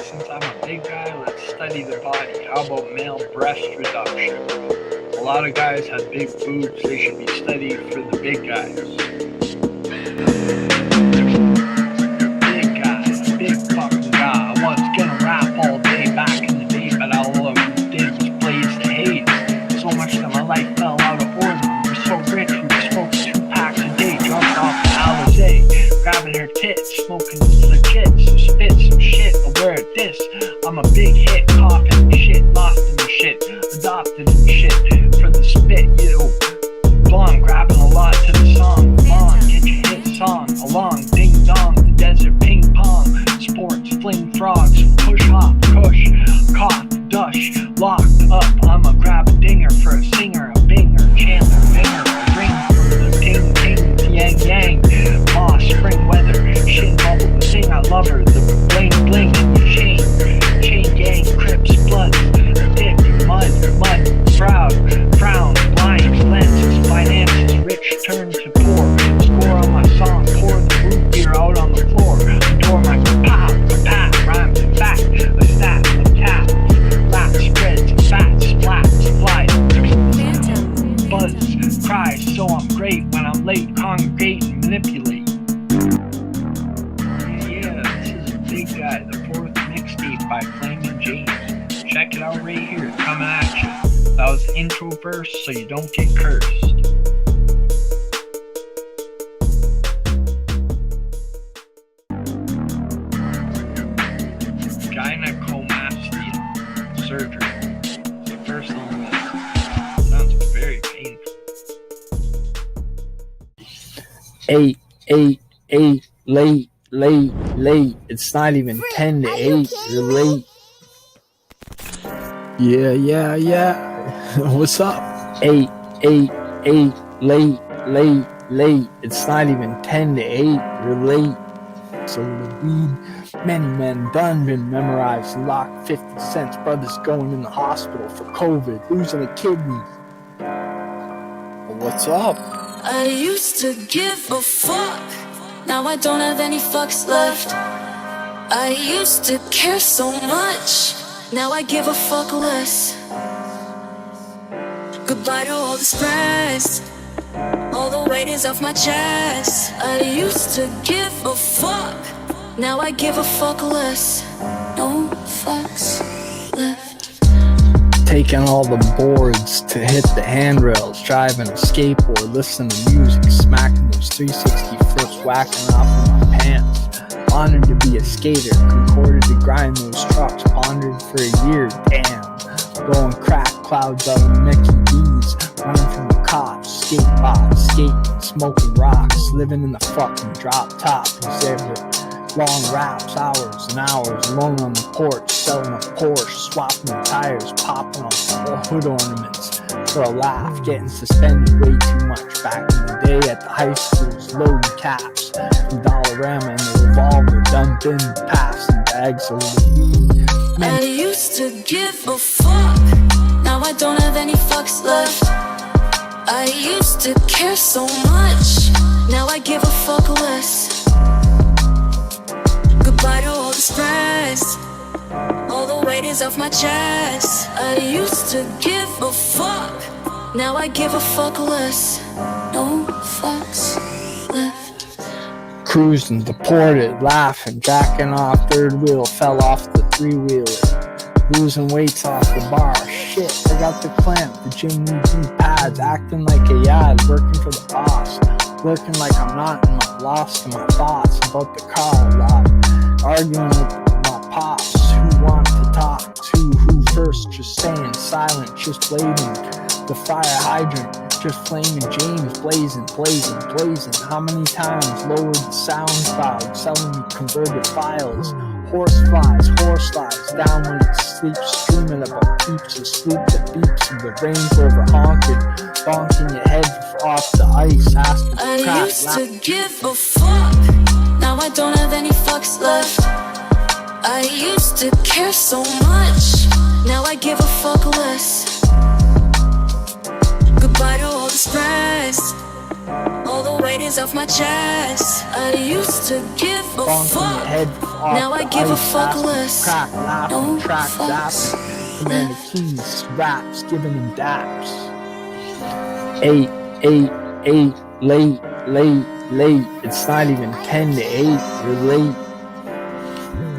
since I'm a big guy, let's study the body. How about male breast reduction? A lot of guys have big boobs, they should be studied for the big guys. Big guy, big fucking guy. I was gonna rap all day back in the day, but all I did was blaze the haze. So much that my life fell out of order. We were so rich, we were smoking 2 packs a day, drunk off the Alizé, grabbing her tits, smoking legit, some spit, some shit. Aware of this, I'm a big hit, coughing shit, lost in the shit, adopted and shit. For the spit, you blonde, grabbing a lot to the song. Come on, get your hit song along, ding dong, the desert ping pong, sports, fling frogs, push hop, kush, cough, dush, locked up. I'ma grab a dinger for a singer, a binger, chandler, binger, a ring from the ting ting, yang yang, moss, spring weather, shin bubble, the thing I love her, the bling bling in your chain gang, crips, bloods, dick, mud, proud, frown, blinds, lenses, finances, rich turn to poor, score on my song, pour the root beer out on the floor, adore my pop, rhymes and fact, a stat, a tap, lap spreads, fat, splats, flies, buzz, cries, so I'm great when I'm late, congregate and manipulate. Yeah, this is a big guy, the 4th mixtape by Flaming James. Check it out right here, coming at you. That was the intro verse, so you don't get cursed. Gynecomastia surgery. It's the first on the list. Sounds very painful. 8, late. It's not even 10 to 8. You're late. Yeah. What's up? 8, late. It's not even 10 to 8. You're late. So the weed, many men done been memorized and locked. 50 cents, brothers going in the hospital for COVID, losing a kidney. What's up? I used to give a fuck. Now I don't have any fucks left. I used to care so much. Now I give a fuck less. Goodbye to all the stress. All the weight is off my chest. I used to give a fuck. Now I give a fuck less. No fucks left. Taking all the boards to hit the handrails, driving a skateboard, listening to music, smacking those 360 flips, whacking off in my pants. Honored to be a skater, concorded to grind those trucks, pondered for a year, damn. Blowing crack clouds out of Mickey D's, running from the cops, skate bots, skating, smoking rocks, living in the fucking drop top, exhibit. Long raps, hours and hours, alone on the porch, selling a Porsche, swapping the tires, popping on hood ornaments for a laugh, getting suspended way too much back in the day at the high schools, loading caps from Dollarama and the revolver, dumping passing bags of weed. I used to give a fuck. Now I don't have any fucks left. I used to care so much. Now I give a fuck less. Goodbye to all the stress. All the weight is off my chest. I used to give a fuck. Now I give a fuck less. No fucks left. Cruising, deported, laughing, jacking off, third wheel, fell off the 3-wheeler. Losing weights off the bar. Shit, I got the clamp, the gym needs new pads. Acting like a yad, working for the boss. Working like I'm not, and I'm lost in my thoughts about the car a lot. Arguing with my pops, who want to talk to who first, just staying silent, just blading the fire hydrant, just flaming James, blazing. How many times lowered the sound cloud, selling me converted files, horse flies, down when it sleeps, streaming about peeps asleep, the beeps of the Range Rover honking, bonking your head off the ice, asking for I crap, used to give a fuck. Now I don't have any fucks left. I used to care so much. Now I give a fuck less. Goodbye to all the stress. All the weight is off my chest. I used to give a Bonking your fuck. head off Now I the give a ice, fuck asking less. Crack, laughing, No track, fucks zapping. Commander Keys, raps, giving him daps. 8, 8, 8, late, late, late. It's not even 10 to 8, you're late.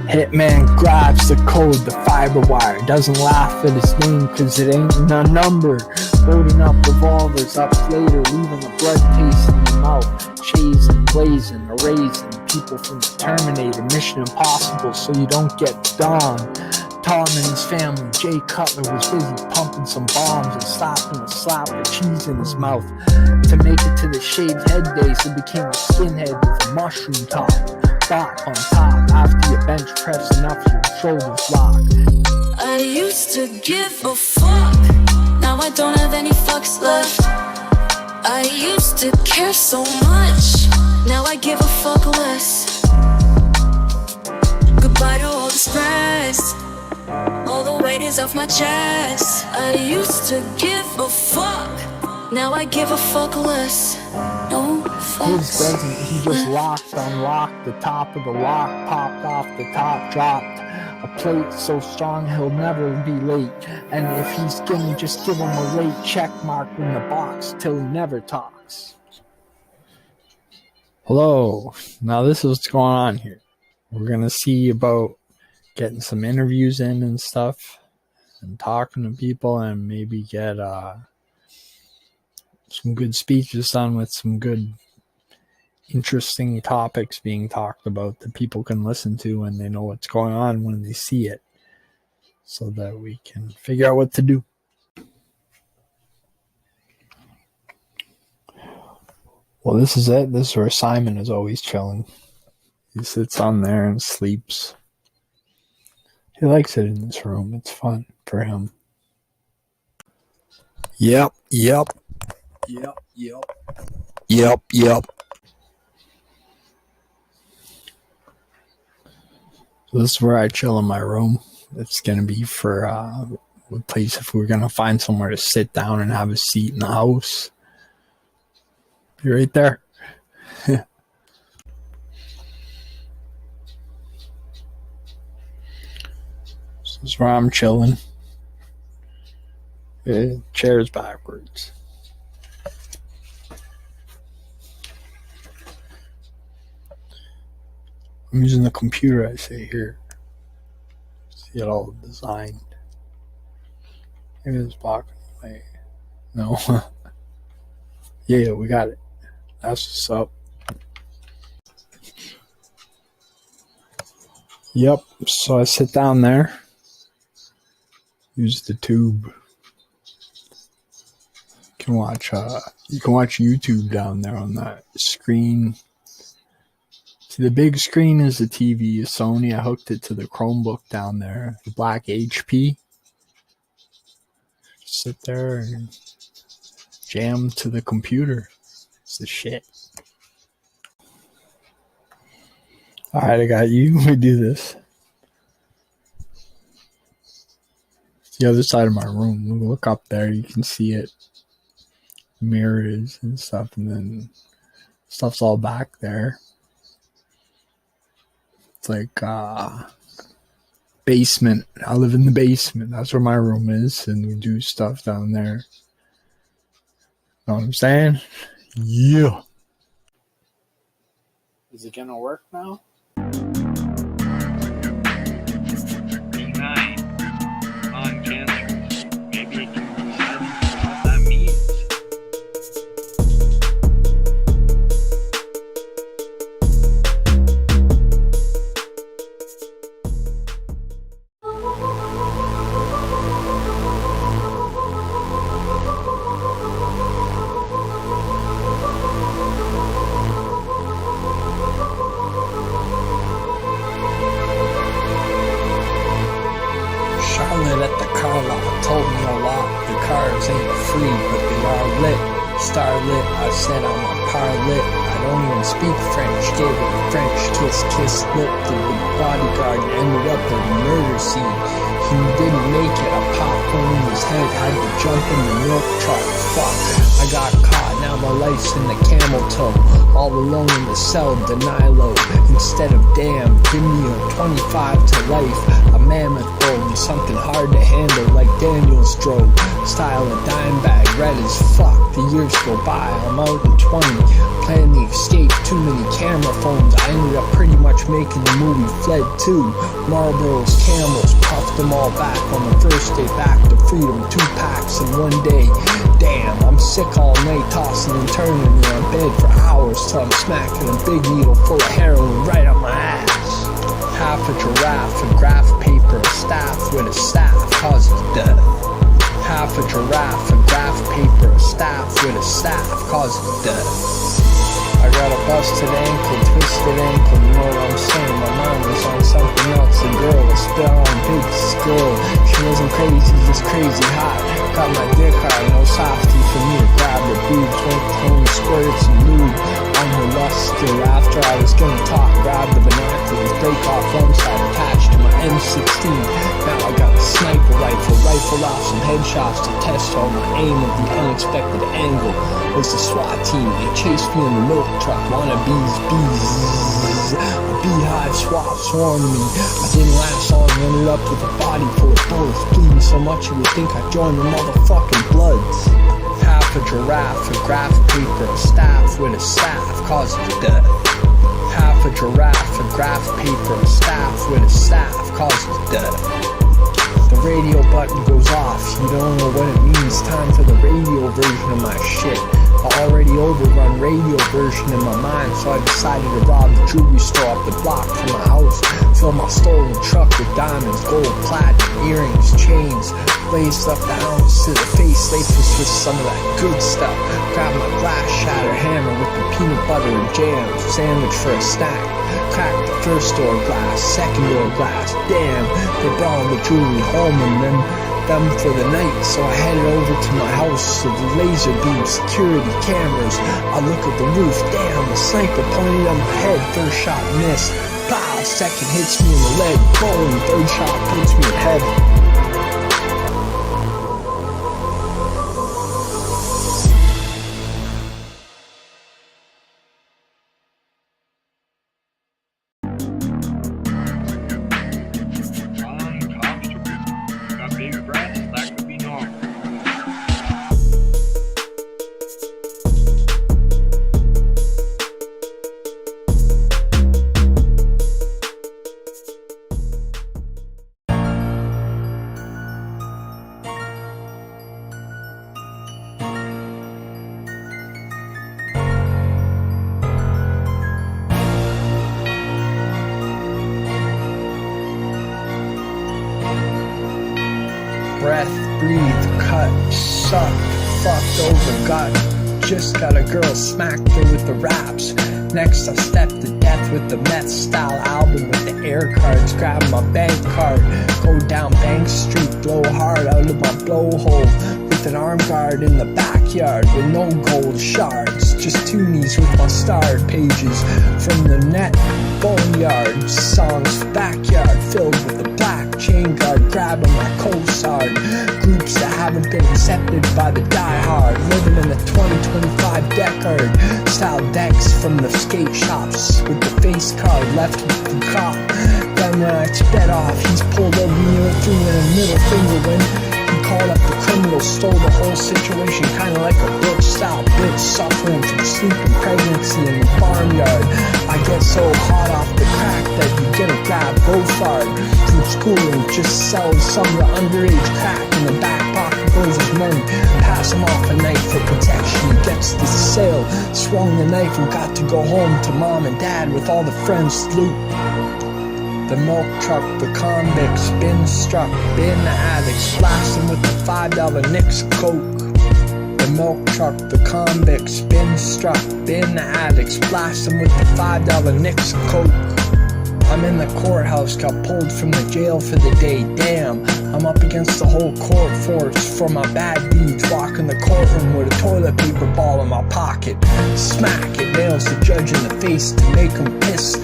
Hitman grabs the code, the fiber wire. Doesn't laugh at his name cause it ain't a number. Loading up revolvers up later, leaving a blood taste in your mouth. Chasing, blazing, erasing people from the Terminator. Mission Impossible so you don't get done. Tom and his family, Jay Cutler, was busy pumping some bombs and slapping a slap of cheese in his mouth. To make it to the shaved head days, he became a skinhead with a mushroom top. Bop on top, after you bench press enough, your shoulders lock. I used to give a fuck. Now I don't have any fucks left. I used to care so much. Now I give a fuck less. Goodbye to all the stress. All the weight is off my chest. I used to give a fuck. Now I give a fuck less. No His fucks. doesn't, he just locked, unlocked the top of the lock, popped off the top, dropped a plate so strong he'll never be late. And if he's gonna just give him a late check mark in the box till he never talks. Hello, now this is what's going on here. We're gonna see about getting some interviews in and stuff and talking to people and maybe get some good speeches done with some good interesting topics being talked about that people can listen to and they know what's going on when they see it so that we can figure out what to do. Well, this is it. This is where Simon is always chilling. He sits on there and sleeps. He likes it in this room. It's fun for him. Yep. So this is where I chill in my room. It's going to be for a place if we're going to find somewhere to sit down and have a seat in the house. Be right there. This is where I'm chilling. Chair's backwards. I'm using the computer, I say here. See it all designed. Maybe it's blocking away. No. Yeah, we got it. That's what's up. Yep. So I sit down there. Use the tube. You can watch YouTube down there on that screen. See, the big screen is the TV, Sony. I hooked it to the Chromebook down there, the black HP. Just sit there and jam to the computer. It's the shit. Alright, I got you. We do this. It's the other side of my room. Look up there, you can see it. Mirrors and stuff, and then stuff's all back there. It's like basement. I live in the basement. That's where my room is, and we do stuff down there. Know what I'm saying? Yeah. Is it gonna work now? B9 on cancer. Maybe it can decide what that means. Charlotte at the car lot told me a lot. The cars ain't free, but they are lit. Starlit, I said I'm a parlit. I don't even speak French. Gave it a French kiss, kiss lip through the bodyguard and ended up at a murder scene. He didn't make it, I popped one in his head, had to jump in the milk truck. Fuck, I got caught, now my life's in the camel toe. All alone in the cell, denial. Instead of damn, give me a 25 to life. A mammoth bone, something hard to handle like Daniel's drove. Style a dime bag, red as fuck. The years go by, I'm out in 20. Plan the escape, too many camera phones. I ended up pretty much making the movie. Fled too. Marlboros, Camels, puffed them all back on the first day back to freedom. 2 packs in one day. Damn, I'm sick all night, tossing and turning in my bed for hours till I'm smacking a big needle full of heroin right on my ass. Half a giraffe, a graph paper, a staff with a staff causes death. Half a giraffe, a graph paper, a staff with a staff causes death. I got a busted ankle, twisted ankle, you know what I'm saying? My mind was on something else, a girl, a spell on big skill. She wasn't crazy, just crazy hot. Got my dick hard, no softy for me to grab her boobs. Went home, squirted some lube on her lust still. After I was gonna talk, grabbed the binoculars, break off one side attached to my M16. Now I got a sniper rifle, rifle off some headshots to test all my aim at the unexpected angle. Was the SWAT team, they chased me in the milk truck, wannabes, bees. A beehive swap swarmed me. I didn't last long, ended up with a body full of bullets, bleeding so much you would think I joined the motherfucking Bloods. Half a giraffe, a graph paper, a staff with a staff causes death. Half a giraffe, a graph paper, a staff with a staff causes death. The radio button goes off, you don't know what it means. Time for the radio version of my shit. I already overrun radio version in my mind, so I decided to rob the jewelry store up the block from my house. Fill my stolen truck with diamonds, gold, platinum, earrings, chains. Blazed up the ounce to the face, laced with some of that good stuff. Grabbed my glass shatter hammer with the peanut butter and jam sandwich for a snack. Cracked the first door glass, second door glass. Damn, they brought the jewelry home and then them for the night, so I headed over to my house of the laser beam security cameras. I look at the roof, damn, the sniper pointed on my head. First shot missed, pow, second hits me in the leg, boom, third shot puts me in heaven. Breath, breathe, cut, sucked, fucked over, gut. Just got a girl, smacked her with the raps. Next I stepped to death with the meth style album with the air cards. Grab my bank card, go down Bank Street, blow hard out of my blowhole. With an arm guard in the backyard with no gold shards. Just two knees with my starred pages from the net. Boneyard songs, backyard filled with the black chain guard. Grabbing my coast-hard groups that haven't been accepted by the diehard. Living in the 2025 Deckard style decks from the skate shops with the face card left with the cop. Then when I sped off, he's pulled over me and threw in a middle finger when he called up the criminal, stole the whole situation, kinda like a bitch style bitch suffering from sleeping pregnancy in the farmyard. I get so hot off the crack that you get a grab both hard. From school and just sells some of the underage crack. In the back pocket goes his money. Pass him off a knife for protection. He gets the sale, swung the knife and got to go home to mom and dad with all the friends loot. The milk truck, the convicts, been struck, been addicts, blasting with the $5 Nix Coke. The milk truck, the convicts, been struck, been addicts, blasting with the $5 Nix Coke. I'm in the courthouse, got pulled from the jail for the day, damn. I'm up against the whole court force for my bad deeds. Walk in the courtroom with a toilet paper ball in my pocket. Smack, it nails the judge in the face to make him piss.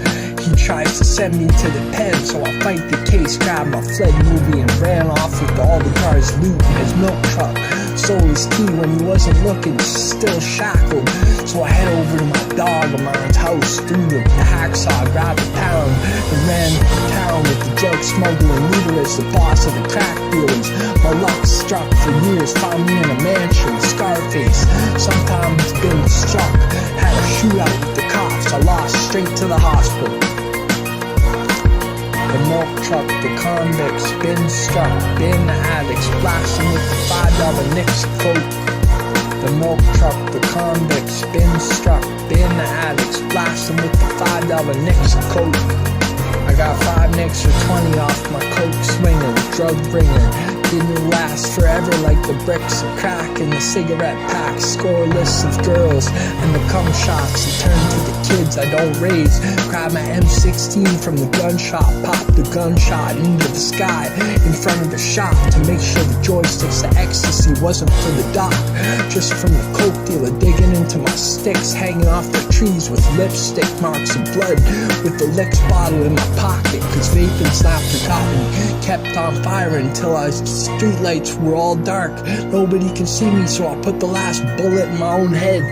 He tries to send me to the pen, so I fight the case, grab my fled movie and ran off with all the car's loot in his milk truck. Stole his key when he wasn't looking, still shackled. So I head over to my dog of mine's house, through the hacksaw, grabbed a pound, and ran town with the drug smuggling leader as the boss of the crack dealers. My luck struck for years, found me in a mansion, Scarface. Sometimes been struck, had a shootout with the cops, I lost straight to the hospital. The milk truck, the convicts, been struck, been addicts, blasting with the $5 Nicks Coke. The milk truck, the convicts, been struck, been addicts, blasting with the $5 Nicks Coke. I got 5 nicks for 20 off my coke swinging, drug bringer. Didn't last forever like the bricks of crack in the cigarette packs. Score lists of girls and the cum shots. I turn to the kids I don't raise. Grab my M16 from the gun shop. Pop the gunshot into the sky in front of the shop to make sure the joysticks of ecstasy wasn't for the doc. Just from the coke dealer digging into my sticks, hanging off the trees with lipstick marks of blood. With the Licks bottle in my pocket, cause vaping's not forgotten. Kept on firing till street lights were all dark. Nobody can see me, so I put the last bullet in my own head.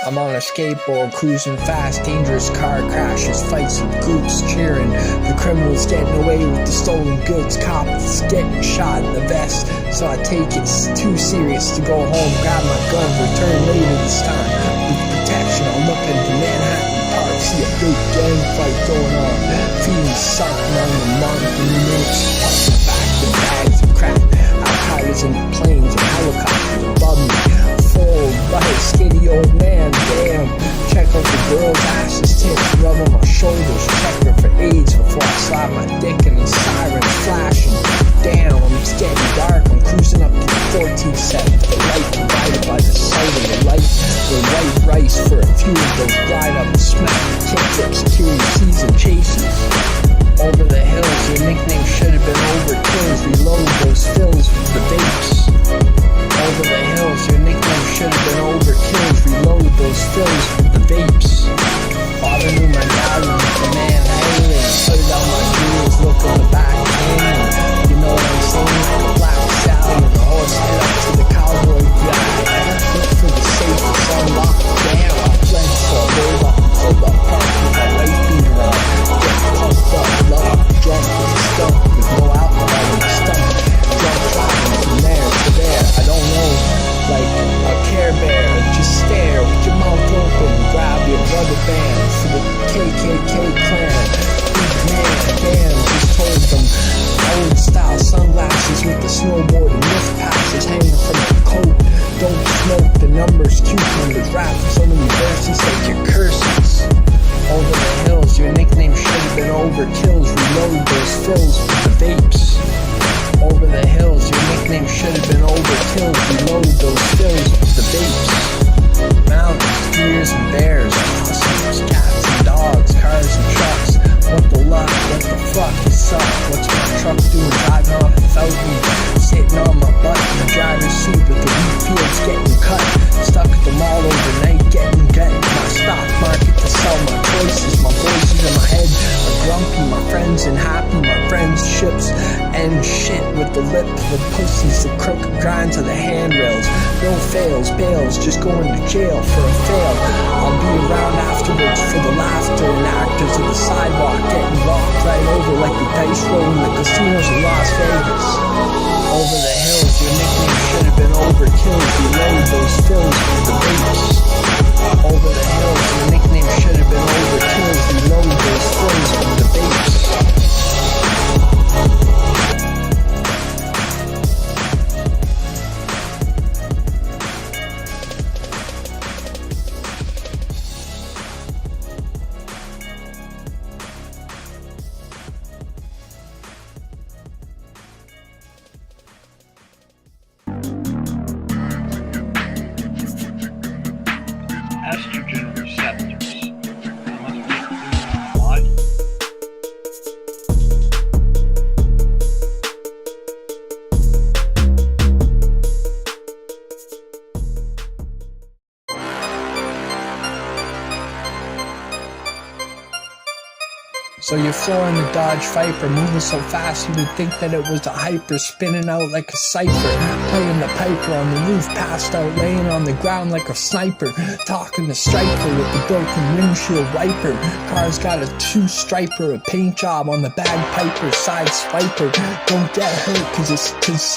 I'm on a skateboard, cruising fast, dangerous car crashes, fights and goops, cheering. The criminals getting away with the stolen goods, cops getting shot in the vest. So I take it too serious to go home, grab my gun, return later this time. With protection, I'll look into Manhattan Park, see a big gang fight going on. Feeding something on the month in minutes, tossing back the bags of crack. Al-Qaeda's in the planes and helicopters above me. Full right, skinny old man, damn. Check out the girl's asses, tits, rub on my shoulders, check her for AIDS before I slide my dick in the sirens flashing. Damn, it's getting dark, I'm cruising up to the 14th set, the light provided by the sight of the light. The white rice for a few of those glide up and smack the kick up security season chases. Over the hills, your nickname should have been Overkills. Reload those fills with the vapes. Over the hills, your nickname should have been Overkills. Reload those fills with the vapes. Father knew my value, the man hanging. Played out my jewels, look on the back hanging. You know what I'm saying? Like a black stallion, the horse head up to the cowboy guy. Look for the safest unlocked. Damn, I fled for a roll up and pulled up park with my life beater on. Get pumped up, love, drunk with a stump, with no alcohol in the stomach. Drunk driving from there to there, I don't know, like a Care Bear. Just stare with your mouth open, grab your rubber band for the KKK clan. Big man, damn, just told them. Old style sunglasses with the snowboard and lift passes hanging from the coat. Don't smoke the numbers, cucumbers, rap so many verses like your curses. Over the hills, your nickname should have been Overkills. Reload those fills with the vapes. Over the hills, your nickname should have been Overkills. Reload those fills with the vapes. Mountains, deers and bears, possums, cats and dogs, cars and trucks. What the luck, what the fuck, you suck. What's my truck doing driving off without me? Sitting on my butt in the driver's seat with the wheat fields getting cut. Stuck at the mall overnight getting my stock market to sell my choices. My voices in my head are grumpy, my friends and happy, my friends ships and shit with the lip of pussies, the crooked grinds of the handrails. No fails, bails, just going to jail for a fail. I'll be around afterwards for the laughter and actors of the sidewalk getting rocked right over like the dice roll in the casinos in Las Vegas. Over the hills, your nickname should have been Overkills. Reload those fills with the vapes. Over the hills, the nickname should have been over kills. Reload those flows from the bass. Estrogen receptors. They must be clear in the body. So you're flooring the Dodge Viper, moving so fast you would think that it was a hyper, spinning out like a cipher, playing the piper on the roof, passed out, laying on the ground like a sniper, talking to Striker with the broken windshield wiper. Car's got a two-striper, a paint job on the bagpiper, side swiper. Don't get hurt cause it's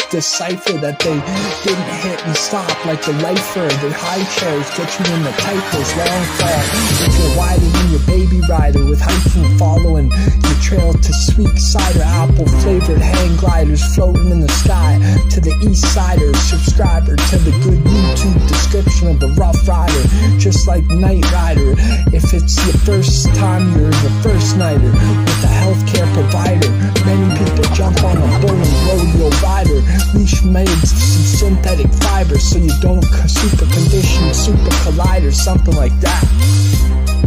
decipher that they didn't hit and stop like the lifer. The high chairs get you in the typos, long fall. If you're wider than your baby rider with hiking following your trail to sweet cider, apple flavored hang gliders floating in the sky. To the east sider, subscriber to the good YouTube description of the rough rider, just like Knight Rider. If it's your first time, you're the first nighter with a healthcare provider. Many people jump on a bull and rodeo rider. Leash made of some synthetic fiber so you don't super condition, super collider, something like that.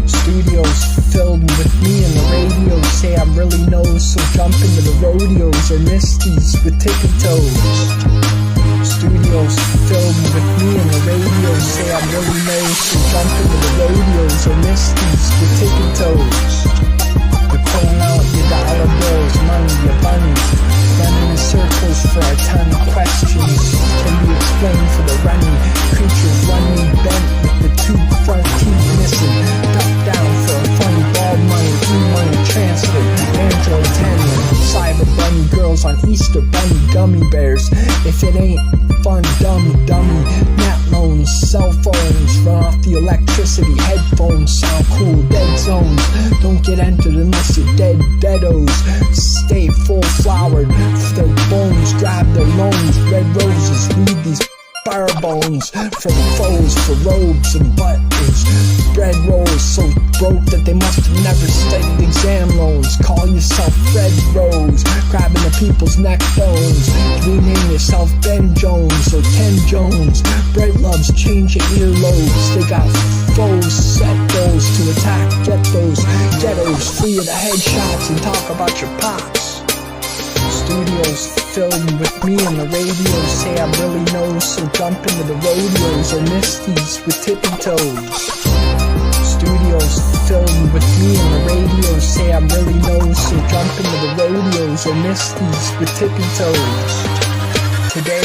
Studios filled with me and the radio say I'm really knows, so jump into the rodeos or misties with tippy toes. Studios filled with me and the radio say I'm really knows, so jump into the rodeos or misties with tippy toes. You're pulling out your dollar bills, money, your bunnies, running in circles for a ton of questions. Can be explained for the running creatures, running bent with the two front teeth missing, duck down for a funny bald money, e-money transfer, Android 10, cyber bunny girls on Easter bunny gummy bears. If it ain't fun, dummy, net loans, cell phones, run off the electricity, headphones sound cool, dead zones, don't get entered unless you're dead, deados, stay full flowered, their bones, grab their loans, red roses, read these fire bones for the foes, for robes and buttons, bread rolls so broke that they must have never studied exam loans. Call yourself Fred Rose, grabbing the people's neck bones, rename yourself Ben Jones or Ken Jones. Bread loves change your earlobes, they got foes, set those to attack, get those ghettos free of the headshots and talk about your pops. Studios filled with me and the radio say I'm really knows, so jump into the rodeos or misties with tippy toes. Studios filled with me and the radio say I'm really knows, so jump into the rodeos or misties with tippy toes. Today,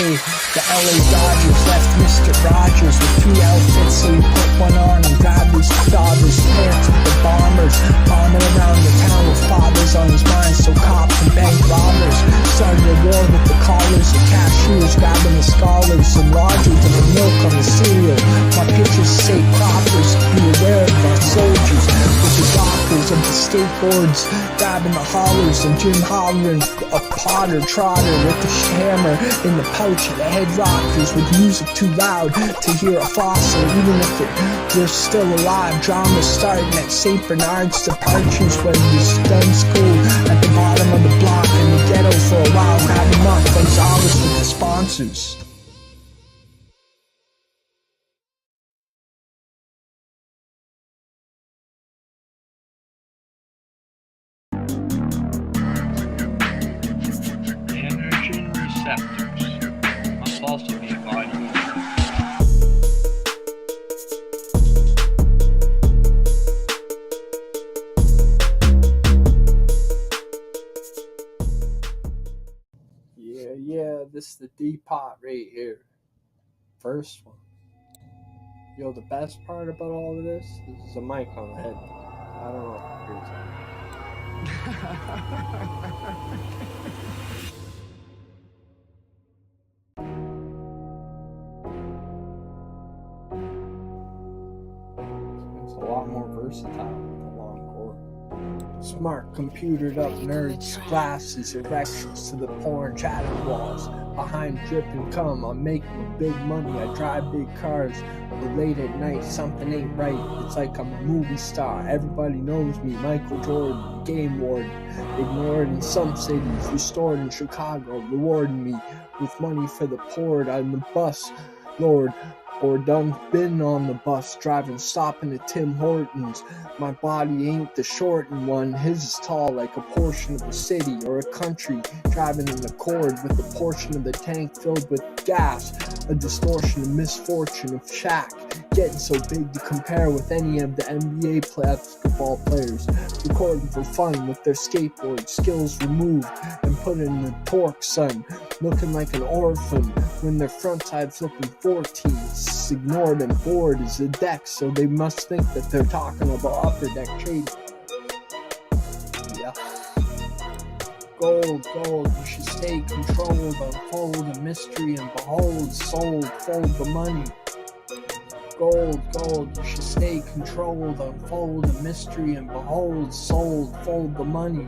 the LA Dodgers left Mr. Rogers with 3 outfits, so he put one on and grabbed his father's pants with the bombers, bombing around the town with fathers on his mind, so cops and bank robbers started a war with the callers and cashiers, grabbing the scholars and Rogers and the milk on the cereal. My pictures say proppers, be aware of our soldiers, with the doctors of the skateboards, grabbing the hollers and Jim hollering a Potter Trotter with the hammer in the pouch of the head rockers, with music too loud to hear a fossil, even if we're still alive. Drama starting at St. Bernard's departures when you're done school at the bottom of the block in the ghetto for a while, grabbing up Gonzalez with the sponsors. Androgen receptors must also be body. Yeah, this is the D-pot right here. First one. Yo, the best part about all of this is a mic on the head. I don't know if it long cord. Smart computered up nerds, glasses, erections to the porn chatting walls. Behind drip and cum, I'm making big money, I drive big cars. But late at night, something ain't right. It's like I'm a movie star. Everybody knows me, Michael Jordan, game warden. Ignored in some cities, restored in Chicago, rewarding me with money for the port on the bus, Lord. Or done been on the bus, driving, stopping at Tim Hortons. My body ain't the shortened one, his is tall like a portion of a city or a country. Driving in the Accord with a portion of the tank filled with gas. A distortion of misfortune of Shaq, getting so big to compare with any of the NBA basketball players. Recording for fun with their skateboard skills removed and put in the torque, son. Looking like an orphan when their front side flipping 14s. Ignored and bored is the deck, so they must think that they're talking about upper deck trading. Yeah. Gold, you should stay controlled, unfold a mystery and behold, sold, fold the money. Gold, you should stay controlled, unfold a mystery and behold, sold, fold the money.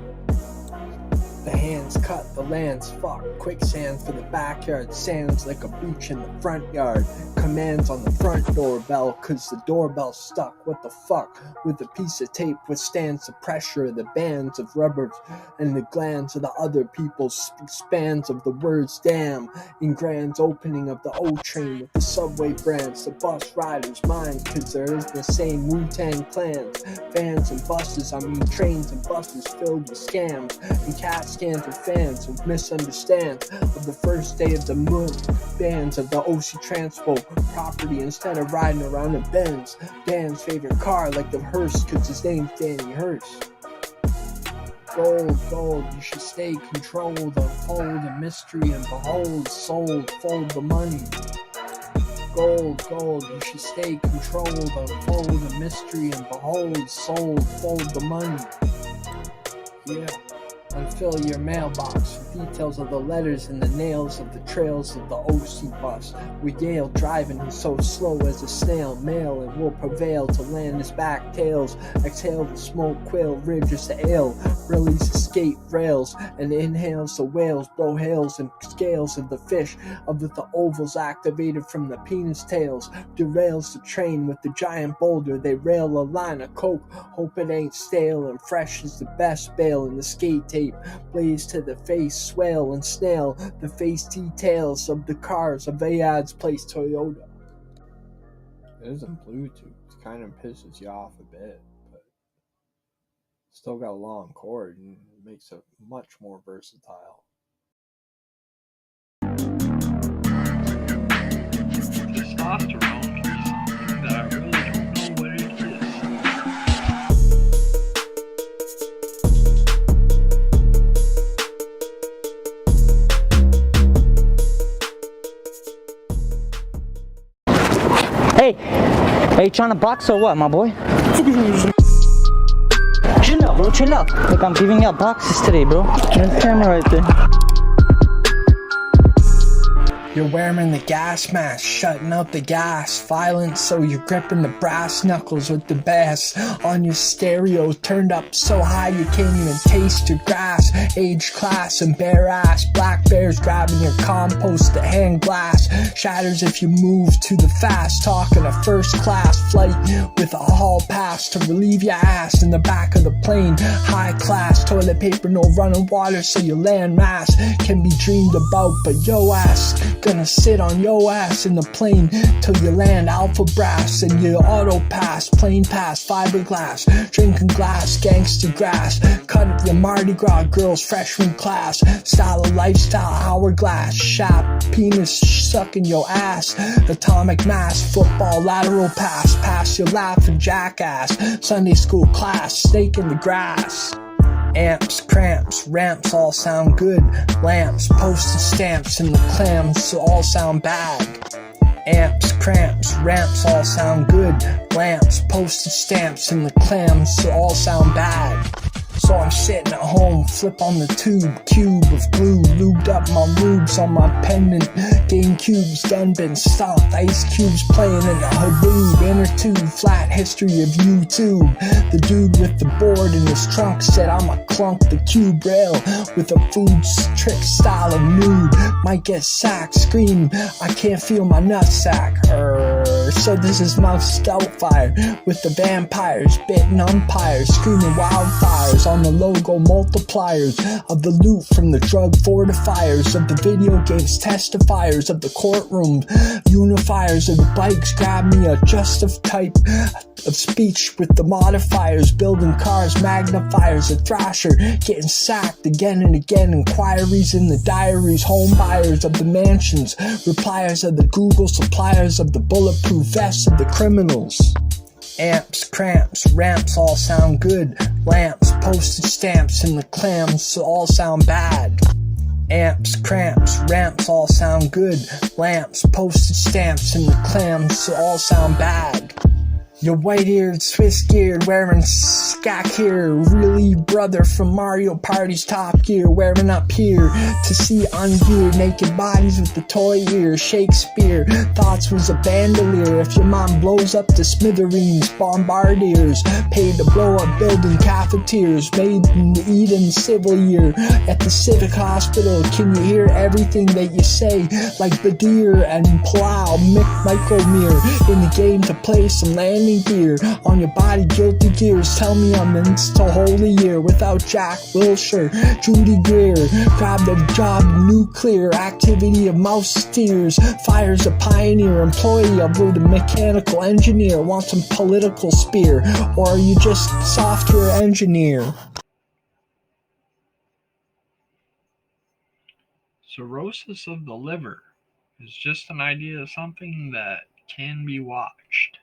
The hands cut, the lands fuck, quicksand for the backyard, sands like a beach in the front yard. Commands on the front doorbell, cause the doorbell's stuck, what the fuck? With a piece of tape withstands the pressure of the bands of rubbers and the glands of the other people's spans of the words damn. In Grand's opening of the O-train with the subway brands, the bus riders mind, cause there is the same Wu-Tang clans. Vans and buses, I mean trains and buses filled with scams and cat scans of fans of misunderstands of the first day of the moon. Bands of the OC Transpo property instead of riding around in Benz. Dan's favorite car like the hearse cause his name's Danny Hearst. Gold, you should stay controlled, unfold a mystery and behold, sold, fold the money. Gold, you should stay controlled, unfold a mystery and behold, sold, fold the money. Yeah. Unfill your mailbox with details of the letters and the nails of the trails of the OC bus. With Yale driving him so slow as a snail, mail and will prevail to land his back tails. Exhale the smoke, quail, ridges the ale, release the skate rails, and inhales the whales, blow hails and scales of the fish, of the ovals activated from the penis tails. Derails the train with the giant boulder, they rail a line of coke, hope it ain't stale and fresh is the best bail in the skate tape. Blaze to the face, swale and snail the face details of the cars of Ayad's place Toyota. It isn't Bluetooth, it kind of pisses you off a bit, but still got a long cord and it makes it much more versatile. Testosterone is something that I really don't know what it is. Hey, are you trying to box or what, my boy? Chill out, bro, chill out. Look, I'm giving out boxes today, bro. There's the camera right there. You're wearing the gas mask, shutting out the gas. Violence, so you're gripping the brass knuckles with the bass. On your stereo, turned up so high you can't even taste your grass. Age, class, and bare ass. Black bears grabbing your compost, the hand glass. Shatters if you move to the fast. Talking a first class flight with a hall pass to relieve your ass in the back of the plane. High class, toilet paper, no running water, so your land mass can be dreamed about, but yo ass gonna sit on yo ass in the plane till you land alpha brass and your auto pass, plane pass, fiberglass, drinking glass, gangster grass, cut at the Mardi Gras girls freshman class, style of lifestyle hourglass, shop, penis sucking your ass, atomic mass, football lateral pass your laughing jackass, Sunday school class, snake in the grass. Amps, cramps, ramps all sound good. Lamps, postage stamps, and the clams all sound bad. Amps, cramps, ramps all sound good. Lamps, postage stamps, and the clams all sound bad. So I'm sitting at home, flip on the cube of glue, lubed up my lubes on my pendant. GameCube's done been stopped, ice cubes playing in the Hadoop. Inner tube, flat history of YouTube. The dude with the board in his trunk said I'ma clunk the cube rail with a food trick style of nude. Might get sacked, scream, I can't feel my nutsack. So this is Mouse Doubtfire with the vampires, bitten umpires, screaming wildfires on the logo multipliers of the loot from the drug fortifiers of the video games, testifiers of the courtroom, unifiers of the bikes. Grab me a justif type of speech with the modifiers, building cars, magnifiers, a thrasher, getting sacked again and again, inquiries in the diaries, home buyers of the mansions, repliers of the Google, suppliers of the bulletproof vests of the criminals. Amps, cramps, ramps all sound good. Lamps, postage stamps, and the clams all sound bad. Amps, cramps, ramps all sound good. Lamps, postage stamps, and the clams all sound bad. Your white-eared, Swiss-geared, wearing skack here, really brother from Mario Party's Top Gear, wearing up here to see ungeared naked bodies with the toy ear. Shakespeare thoughts was a bandolier. If your mom blows up the smithereens, bombardiers paid to blow up building cafeterias, made in the Eden civil year at the civic hospital. Can you hear everything that you say, like Badir and Palau, Micromere in the game to play some landing gear on your body, guilty gears. Tell me I'm insta holy year without Jack Wilshere, Judy Greer. Grab the job, nuclear activity of mouse steers. Fires a pioneer, employee of the mechanical engineer. Want some political spear, or are you just software engineer? Cirrhosis of the liver is just an idea of something that can be watched.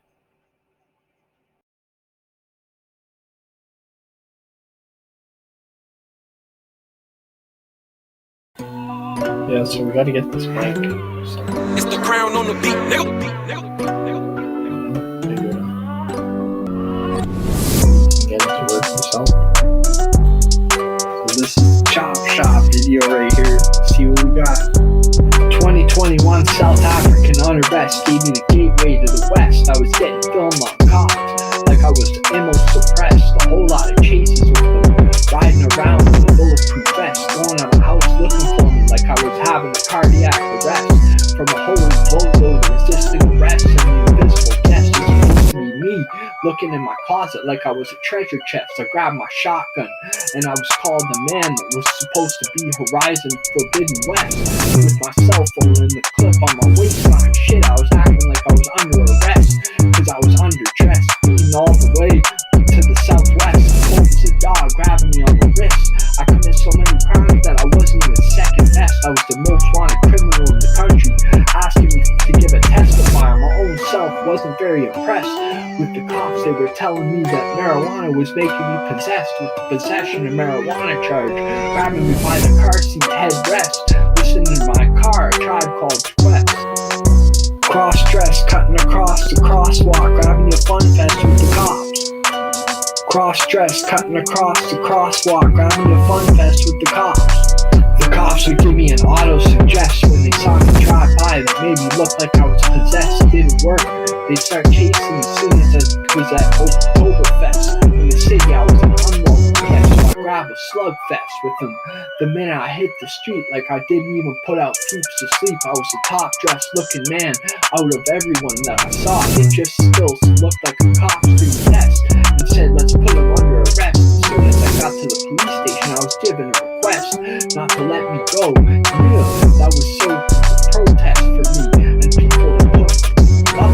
Yeah, so we gotta get this mic. It's the crown on the beat, nigga. Get it to work yourself. So this is Chop Shop video right here. See what we got. 2021 South African unrest gave me the gateway to the West. I was getting film on cops like I was immunosuppressed. A whole lot of chases with them, riding around with a bulletproof vest, going out my house looking for me like I was having a cardiac arrest. From a holy boatload resisting arrest, and the invisible guest was supposed to be me, looking in my closet like I was a treasure chest. I grabbed my shotgun, and I was called the man that was supposed to be Horizon Forbidden West. With my cell phone and the clip on my waistline, shit, I was acting like I was under arrest, cause I was underdressed, speeding all the way to the southwest. Cold as a dog, grabbing me on the wrist. I committed so many crimes that I wasn't even second best. I was the most wanted criminal in the country, asking me to give a testifier. My own self wasn't very impressed with the cops. They were telling me that marijuana was making me possessed with the possession of marijuana charge, grabbing me by the car seat headrest, listening to my car, a Tribe Called Quest. Cross-dress, cutting across the crosswalk, grabbing a fun fest with the cops. Cross-dress, cutting across the crosswalk, grabbing a fun fest with the cops. The cops would give me an auto-suggest when they saw me drive by that made me look like I was possessed. It didn't work. They'd start chasing me as soon as I was at Oktoberfest. In the city, I was an unwelcome guest, so I grabbed a slugfest with them. The minute I hit the street, like I didn't even put out troops to sleep, I was a top-dressed looking man out of everyone that I saw. It just still looked like a cop's doing test and said, let's put him under arrest. As soon as I got to the police station, I was given a request not to let me go. Yeah, that was so protest for me and people that put up.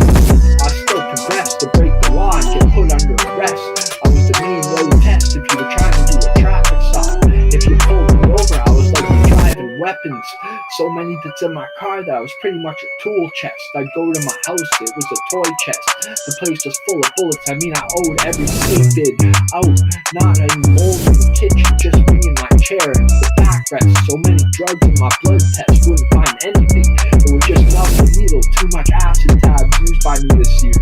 I still progressed to break the law and get put under arrest. I was the main road test if you were trying to do a traffic stop. If you pulled me over, I was like driving weapons. So many that's in my car that I was pretty much a tool chest. I'd go to my house, it was a toy chest. The place was full of bullets. I mean, I owed every state bid out. Not any mold in the kitchen, just me in my chair and the backrest. So many drugs in my blood test, wouldn't find anything. It was just melted needle, too much acid tabs used by me this year.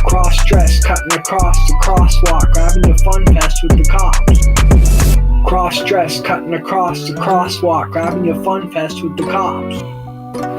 Cross-dress, cutting across the crosswalk, grabbing a fun fest with the cops. Cross-dress, cutting across the crosswalk, grabbing a fun fest with the cops.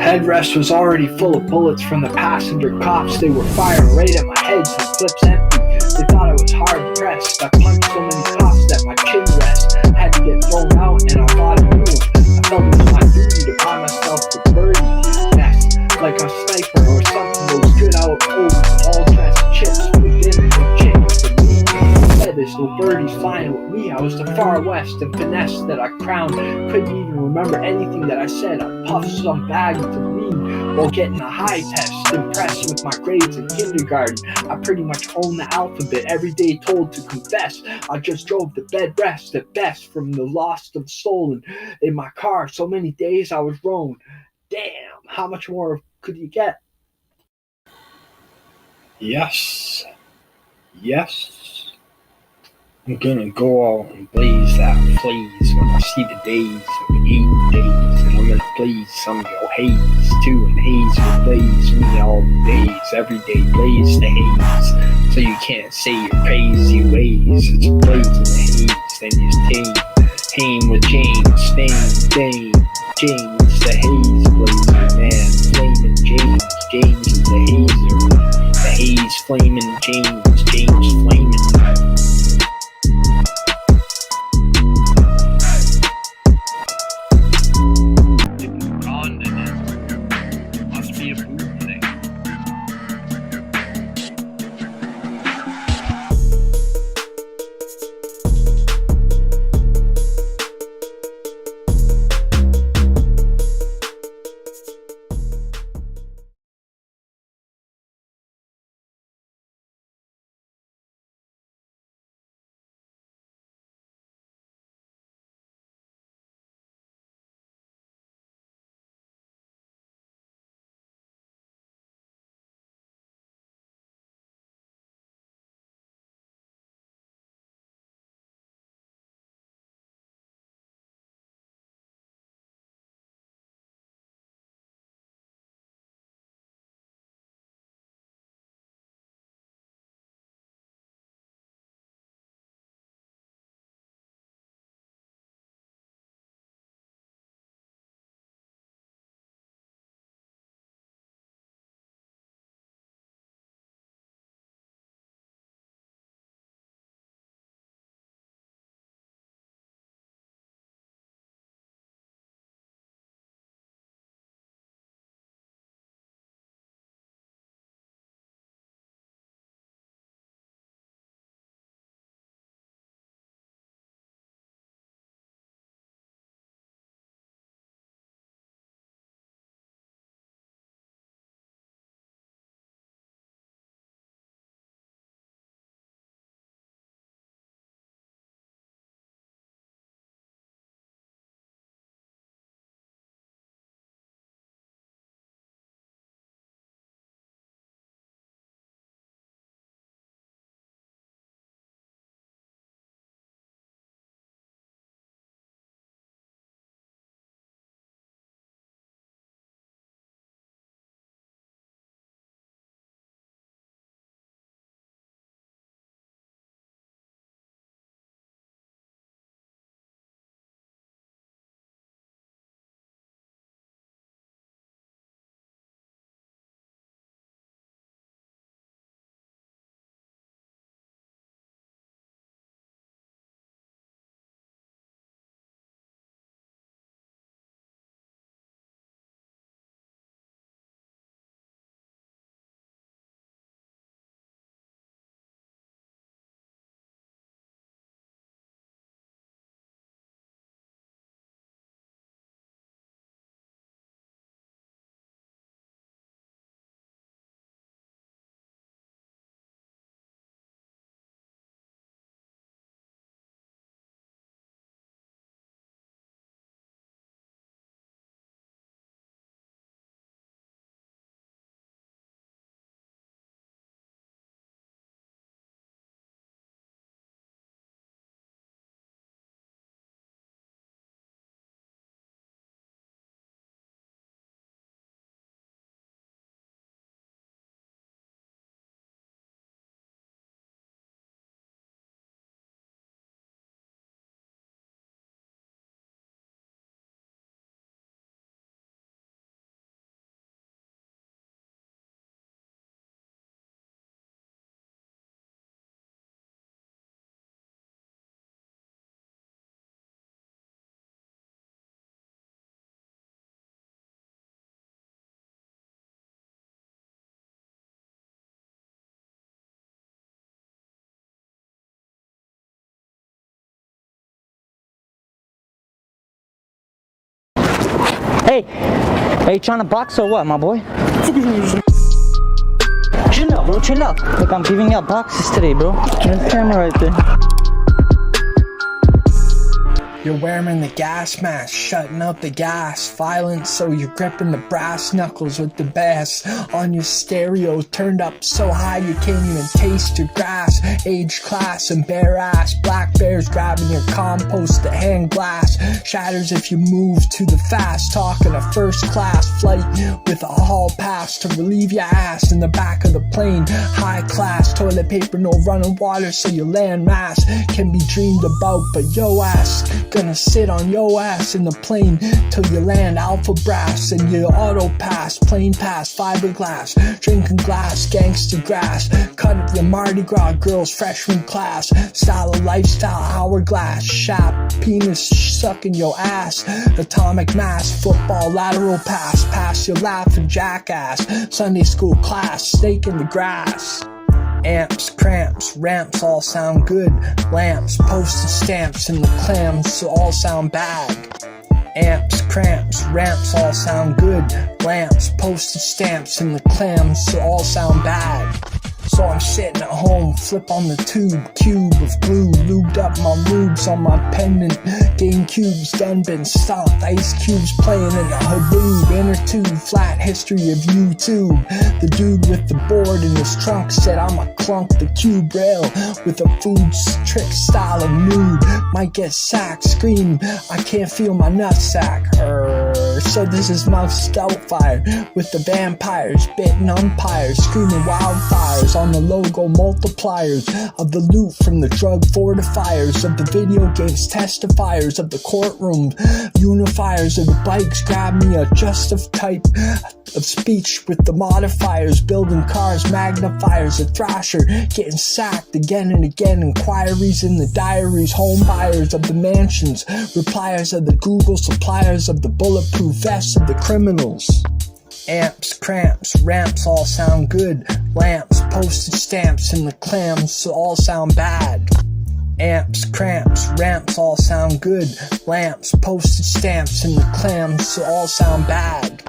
Headrest was already full of bullets from the passenger cops. They were firing right at my head, so clips empty. They thought I was hard pressed. I punched so many cops that my chin rest had to get thrown out, and I thought I knew. I felt it was my duty to buy myself the birdie nest, like a sniper or something. Those good out old all dressed chicks with dinner and chickens and meat. Instead, there's no birdies flying with me. I was the far west and finesse that I crowned. Couldn't even remember anything that I said. I puffed some bag to lean while getting a high test. Impressed with my grades in kindergarten. I pretty much owned the alphabet. Every day told to confess. I just drove to bed rest at best from the lost of stolen in my car. So many days I was roaming. Damn, how much more could you get? Yes. Yes. I'm gonna go out and blaze that blaze when I see the days of 8 days. And I'm gonna blaze some of your haze too. And haze will blaze me all the days. Every day blaze the haze. So you can't say your crazy ways. It's blazing the haze. Then you tame with James. James the haze blazer, man. Flaming James. James is the hazer. The haze flaming James flaming. Must be a boob thing. Hey, are you trying to box or what, my boy? Chill out, bro, chill out. Look, I'm giving out boxes today, bro. There's the camera right there. You're wearing the gas mask, shutting out the gas. Violence, so you're gripping the brass knuckles with the bass. On your stereo, turned up so high you can't even taste your grass. Age, class, and bare ass. Black bears grabbing your compost, the hand glass. Shatters if you move to the fast. Talking a first class flight with a hall pass to relieve your ass in the back of the plane. High class, toilet paper, no running water, so your land mass can be dreamed about, but yo ass gonna sit on yo ass in the plane till you land. Alpha brass and your auto pass, plane pass, fiberglass, drinking glass, gangster grass. Cut up your Mardi Gras girls, freshman class. Style of lifestyle, hourglass, shop, penis sucking your ass. Atomic mass, football, lateral pass. Pass your laughing jackass. Sunday school class, snake in the grass. Amps, cramps, ramps all sound good. Lamps, postage stamps, and the clams all sound bad. Amps, cramps, ramps all sound good. Lamps, postage stamps, and the clams all sound bad. So I'm sitting at home, flip on the tube, cube of glue, lubed up my rubes on my pendant. Game cubes done been stomped, ice cubes playing in a Hadoop. Inner tube, flat history of YouTube. The dude with the board in his trunk said I'ma clunk the cube rail with a food trick style of nude. Might get sacked, scream, I can't feel my nutsack. So this is Mouse Stoutfire with the vampires, bitten umpires, screaming wildfires on the logo multipliers of the loot from the drug fortifiers of the video games, testifiers of the courtroom, unifiers of the bikes. Grab me a justif type of speech with the modifiers, building cars, magnifiers, a thrasher, getting sacked again and again. Inquiries in the diaries, home buyers of the mansions, repliers of the Google, suppliers of the bulletproof vests of the criminals. Amps, cramps, ramps all sound good. Lamps, postage stamps, and the clams all sound bad. Amps, cramps, ramps all sound good. Lamps, postage stamps, and the clams all sound bad.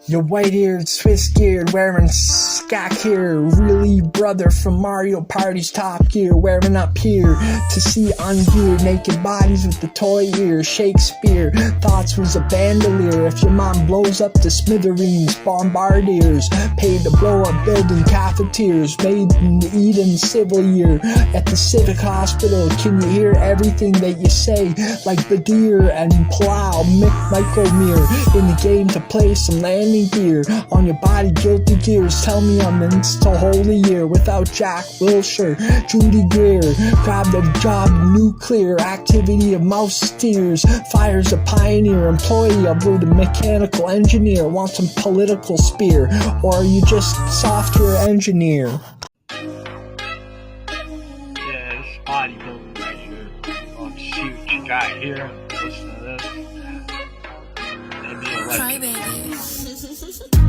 You're white-eared, Swiss-geared, wearing skack here. Really brother from Mario Party's Top Gear, wearing up here to see ungeared naked bodies with the toy ear. Shakespeare, thoughts was a bandolier. If your mom blows up the smithereens, bombardiers paid to blow up building cafeterias, made in the Eden civil year. At the civic hospital, can you hear everything that you say? Like Badir and Palau, Micromere in the game to play some landing gear on your body, guilty gears. Tell me I'm in still holy year without Jack Wilshere, Judy Greer. Grab the job, nuclear activity of mouse steers. Fires a pioneer, employee of the mechanical engineer. Want some political spear, or are you just software engineer? Yeah, this bodybuilding right here. Let's see what you got here. Listen to this. Maybe you like it.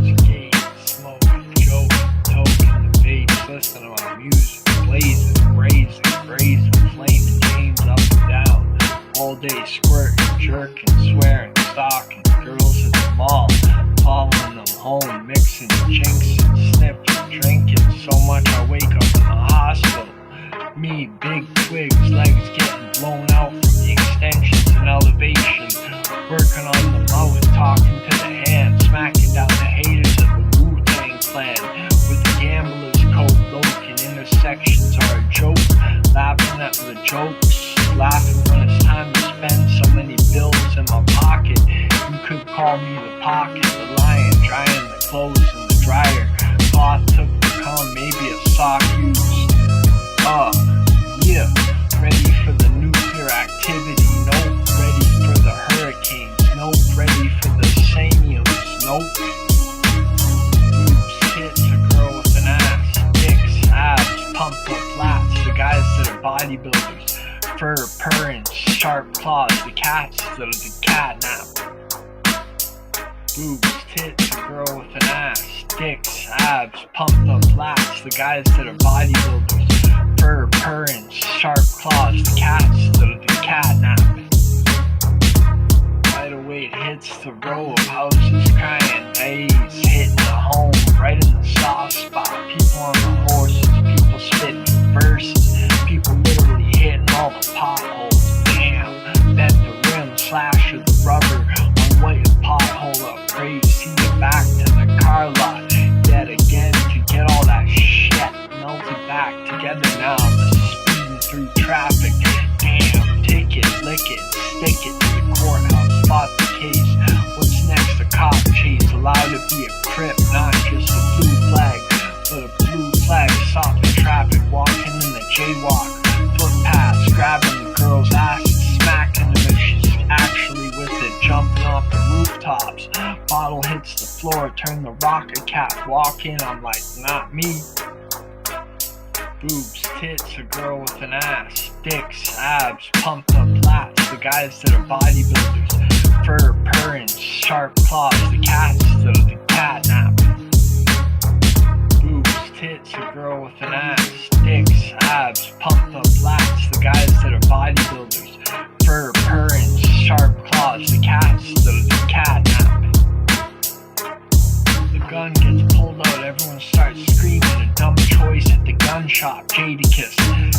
Skate, smoke, joke, token, vape, listen to my music, blazing, brazen, grazing, flaming games up and down, all day squirting, jerking, swearing, stalking, girls at the mall, following them home, mixing, jinxing, sniffing, drinking, so much I wake up in the hospital. Me, big twigs, legs getting blown out from the extensions and elevation, working on the mouth, talking to the hand, smacking down the haters of the Wu-Tang Clan. With the gamblers, coke, loking intersections are a joke. Laughing at the jokes, laughing when it's time to spend so many bills in my pocket. You could call me the pocket, the lion, drying the clothes in the dryer. Cloth took the cum, maybe a sock used. Yeah, ready for the nuclear activity. Nope, ready for the hurricanes. Nope, ready for the samiums. Nope. Boobs, tits, a girl with an ass. Dicks, abs, pumped up lats. The guys that are bodybuilders. Fur, purring, sharp claws. The cats that are the catnap. Boobs, tits, a girl with an ass. Dicks, abs, pumped up lats. The guys that are bodybuilders. Fur, purring, sharp claws, the cats that are the catnap. Right away, it hits the row of houses crying, days hitting the home, right in the soft spot. People on the horses, people spitting verses, people literally hitting all the potholes. Damn, bent the rim, slash of the rubber on white pothole upgrade. See it back to the car lot yet again to get all that shit melted back together. Now I'm speeding through traffic. Damn, ticket, lick it, stick it to the courthouse, fought the case. What's next? A cop chase, allowed to be a crip, not just a blue flag, but a blue flag. Stop the traffic, walking in the jaywalk, footpath, grabbing the girl's ass, smacking them if she's actually with it, jumping off the rooftops. Bottle hits the floor, turn the rocket cap, walk in, I'm like, not me. Boobs, tits, a girl with an ass, dicks, abs, pumped up lats, the guys that are bodybuilders, fur, purring, sharp claws, the cats that are the catnapping. Boobs, tits, a girl with an ass, dicks, abs, pumped up lats, the guys that are bodybuilders, fur, purring, sharp claws, the cats that are the catnapping. The gun gets pulled out, everyone starts screaming, a dumb choice at the gun shop, Jadakiss,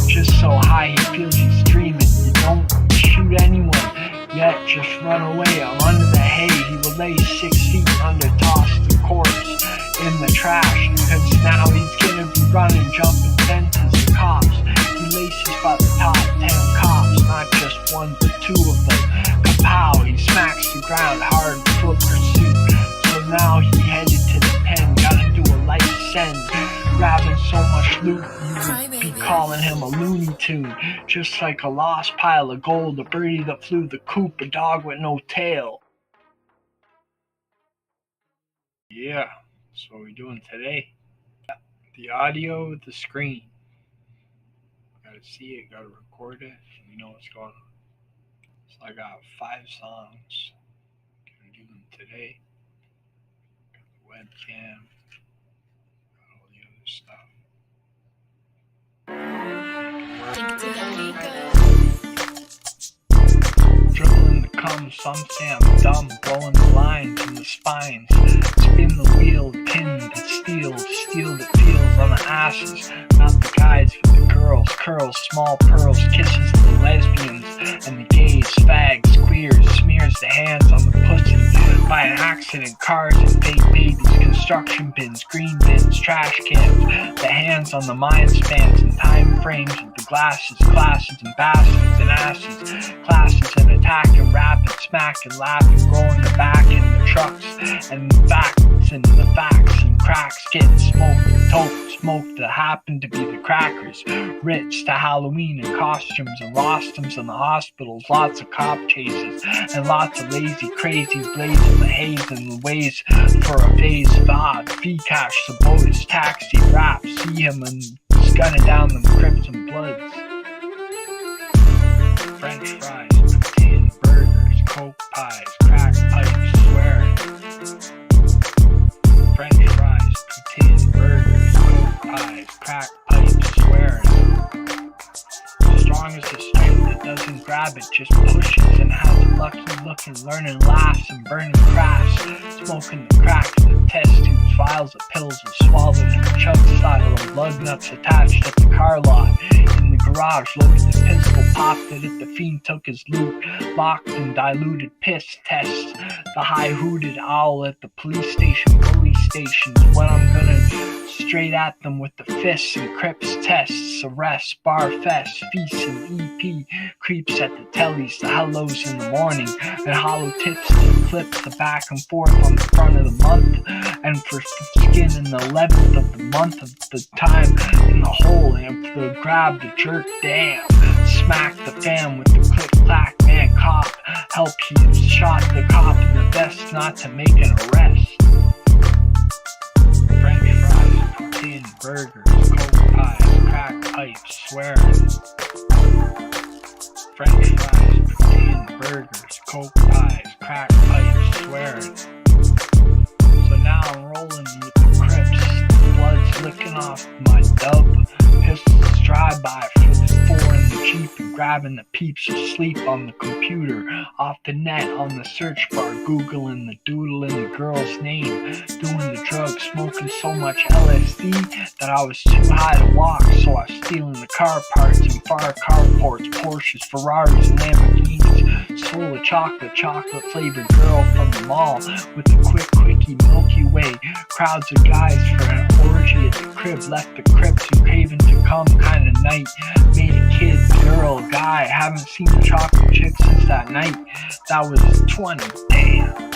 just so high he feels he's dreaming. You don't shoot anyone, yet just run away. I'm under the hay, he will lay 6 feet under, toss the corpse in the trash, because now he's gonna be running, jumping fences, the cops. He laces by the top 10 cops, not just one but 2 of them. Kapow, he smacks the ground hard, foot pursuit. So now he headed to the pen, gotta do a life send. Grabbing so much loot, you would be calling him a Looney Tune. Just like a lost pile of gold, a birdie that flew the coop, a dog with no tail. Yeah, that's what we're doing today. The audio, the screen. Gotta see it, gotta record it, and you know what's going on. So I got 5 songs. Gonna do them today. Got the webcam. All the other stuff. Dribbling the cum, some say I'm dumb, blowing the lines in the spines, spin the wheel, pin that steals, steel that feels on the asses, not the guys with the girls, curls, small pearls, kisses of the lesbians, and the gays, fags, queers, smears the hands on the pussy, by an accident, cars and fake babies, construction bins, green bins, trash cans, the hands on the mind spans and time frames of the glasses, classes and bastards and asses, classes and attacking, rapping, smacking, laughing, growing the back in the trucks, and the facts and the facts and cracks, getting smoked, tote, smoked that happened to be the crackers, rich to Halloween and costumes and rostoms in the hospitals, lots of cop chases, and lots of lazy, crazy blazing the haze and the ways for a vase, vibe, V-cash, the boys, taxi, rap, see him and gunning down them Crips and Bloods. French fries, poutine, burgers, coke pies, crack pipes, swearing. French fries, poutine, burgers, coke pies, crack pipes, swearing. Strong as a string that doesn't grab it, just pushes and has a lucky looking, learning laughs and burning crafts, smoking the cracks of the test tubes, vials of pills are swallowed in a chug style of lug nuts attached at the car lot. In the garage, loaded the pistol, popped it at the fiend, took his loot, locked and diluted piss tests, the high-hooted owl at the police station, when I'm gonna straight at them with the fists and Crips tests, arrests, bar fest, feasts and EP, creeps at the tellies, the hellos in the morning, and hollow tips and clips, the back and forth on the front of the month, and for skin in the 11th of the month of the time in the hole, and for the grab, the jerk, damn, smack the fam with the click clack, man cop, help he shot the cop in the vest not to make an arrest. French fries, poutine, burgers, coke pies, crack pipes, swearing. French fries, poutine, burgers, coke pies, crack pipes, swearing. So now I'm rolling with the Crips, blood's licking off my dub, pistols drive-by for the 4 in the Jeep and grabbing the peeps asleep on the computer, off the net on the search bar, googling the doodle in the girl's name, doing the drugs, smoking so much LSD that I was too high to walk, so I was stealing the car parts and fire carports, Porsches, Ferraris, and Lamborghinis, stole a chocolate flavored girl from the mall with a quickie Milky Way, crowds of guys for an orgy at the crib, left the crypts and craving to come kind of night, made a kid, girl, guy, haven't seen a chocolate chick since that night, that was 20, damn.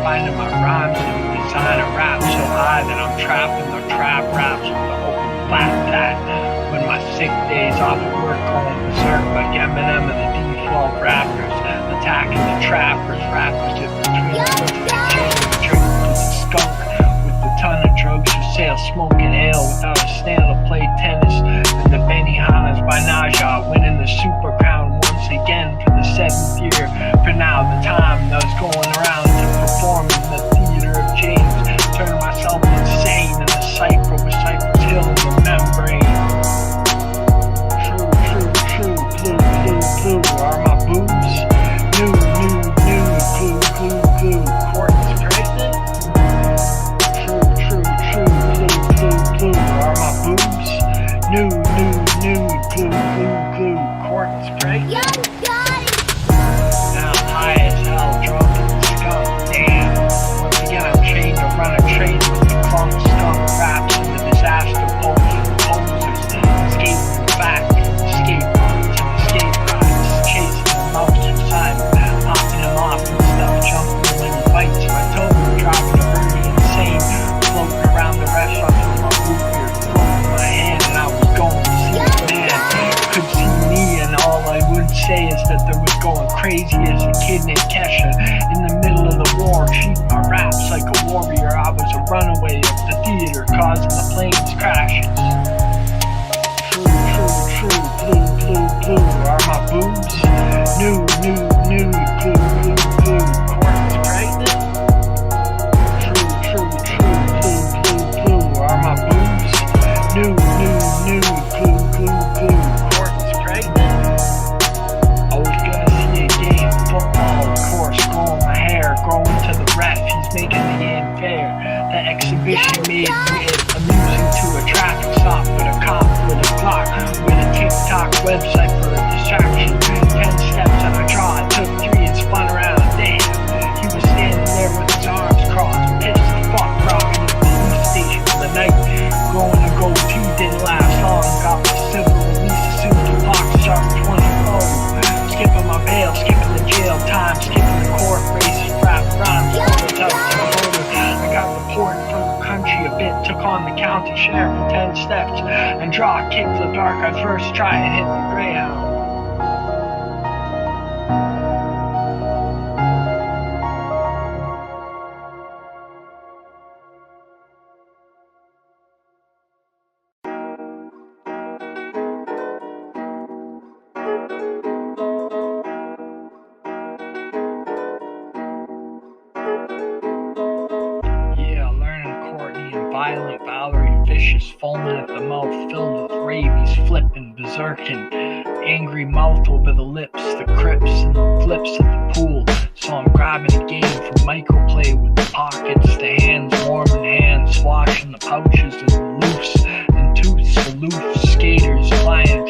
Finding my rhymes and designing rap so high that I'm trapping the trap raps with the open flat that. When my sick days off of work going berserk like Eminem and the D12 rappers, attacking the trappers, rappers in between drink with the skunk with the ton of drugs for sale, smoking ale without a snail to play tennis, and the Benihanas by Naja winning the Super Crown once again for the 7th year. For now, the time that was going around to perform in the theater of James, turn myself insane in the cypher with Cypress Hill in the membrane. True, are my boobs new, glue, Courtney's pregnant? True, are my boobs new, glue, Courtney's pregnant? Now I'm high as hell, drunk in the skunk, damn. Once again I'm trained to run a train with the clunk skunk raps and the disaster posers, escape from fact, escape routes and escape rides, chasing the mouse inside, popping him off and stuff, jumping when he bites my toe, dropping a birdie insane, floating around the restaurant with my boot beer, floating my hand, and I was going to see the man, could see me, and all I would say is that there was going crazy as a kid named Kesha in the middle of the war, shooting my raps like a warrior. I was a runaway of the theater, causing the planes crashes. True, are my boobs new, glue, Courtney's pregnant? True, are my boobs new, glue, Courtney's pregnant? I was gonna see a game, football, of course, growing my hair, growing to the ref, he's making the game fair. The exhibition made it amusing to a traffic stop with a cop with a Glock, with a TikTok website for a distraction. 10 steps and I draw, I took 3 and spun around, damn. He was standing there with his arms crossed, pissed as fuck, rocking the police station for the night. Growing a goatee didn't last long, got my civil release as soon as the clock started 24. Skipping my bail, skipping the jail time, skipping the court races, rap rhymes, out to the border. I got deported from the country a bit, took on the county sheriff for 10 steps, and draw a kick the dark. I first try and hit the Greyhound. Violent Valerie, vicious, foaming at the mouth, filled with rabies, flipping, berserking, angry mouth over the lips, the crips and the flips at the pool. So I'm grabbing a game from microplay with the pockets, the hands warming hands, washing the pouches and loose and tooths aloof, skaters flying,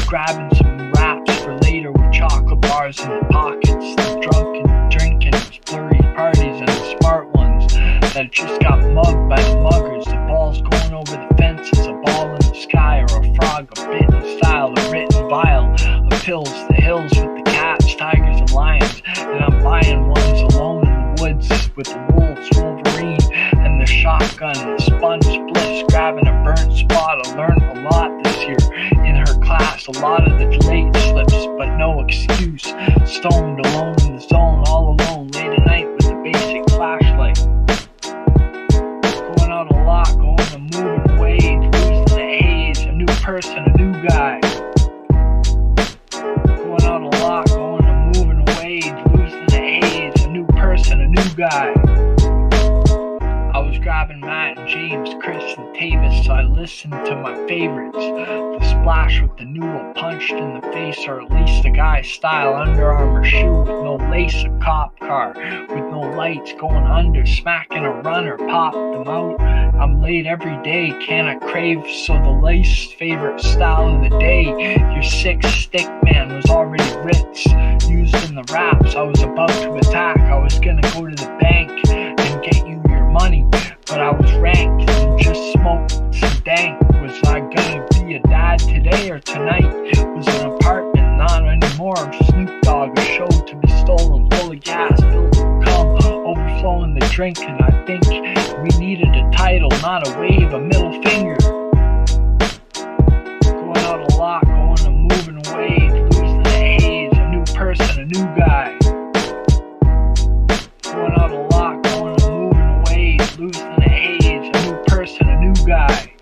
grabbing some wraps for later with chocolate bars in the pockets, the drunken drinking, blurry parties and the smart ones that just got mugged by the muggers, the balls going over the fences, a ball in the sky or a frog, a bitten style, a written vial of pills, the hills with the cats, tigers and lions, and I'm buying ones alone in the woods with the wolves, Wolverine, and the shotgun, the sponge bliss, grabbing a burnt spot. I learned a lot this year in her class, a lot of the delayed slips, but no excuse. Stoned, alone in the zone, all alone, late at night with a basic flashlight. Going out a lot, going to moving away, losing the haze, a new person, a new guy. Going out a lot, going to moving away, losing the haze, a new person, a new guy. I was grabbing Matt and James, Chris and Tavis, so I listened to my favorites. The Splash with the noodle punched in the face, or at least the guy's style Under Armour shoe with no lace, a cop car with no lights going under, smacking a runner, popped them out. I'm late every day, can I crave? So the lace favorite style of the day. Your 6-stick man was already Ritz, used in the raps. I was about to attack, I was gonna go to the bank and get you your money, but I was ranked and just smoked some dank. Was I gonna be a dad today or tonight? Was an apartment, not anymore. Snoop Dogg, a show to be stolen, full of gas, filled with cum, overflowing the drink, and I think we needed a title, not a wave, a middle finger. Going out a lot, going to moving away, losing the haze, a new person, a new guy. Going out a lot, going to moving away, losing the haze, a new person, a new guy.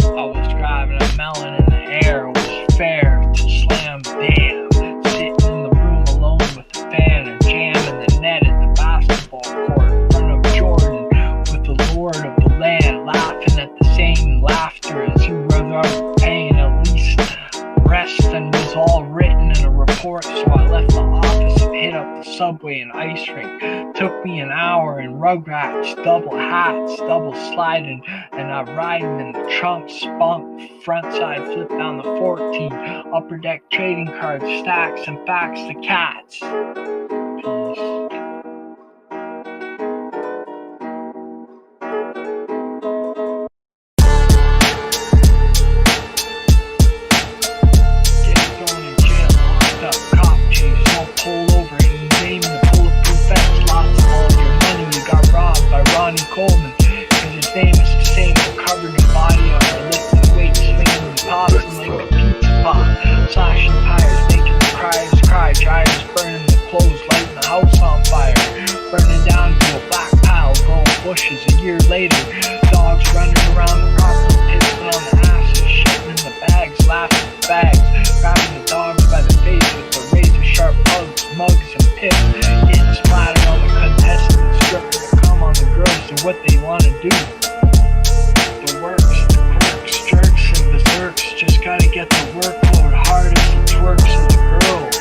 I was driving a melon in the air, it was fair to slam, damn. Sitting in the room alone with a fan and jamming the net at the basketball court in front of Jordan with the lord of the land, laughing at the same laughter as you were paying. At least rest and was all written in a report, so I left the office and hit up the subway and ice rink. Took me an hour in Rugrats, double hats, double sliding, and I riding in the trunk, spunk, front side, flip down the 14, upper deck trading cards, stacks and facts to cats. Peace. Coleman, cause his name is the same, covered in body armor, lifting weights, swinging and tossing like a pizza pot, slashing tires, making the criers cry, dryers burning the clothes, lighting the house on fire, burning down to a black pile, growing bushes. A year later, dogs running around the property, pissing on the asses, shitting in the bags, laughing at the bags, grabbing the dogs by the face with the razor sharp mugs and piss, getting splattered on the contestants, stripping on the girls and what they want to do. The works, the quirks, jerks and berserks, just gotta get the workload hard as the twerks of the girls.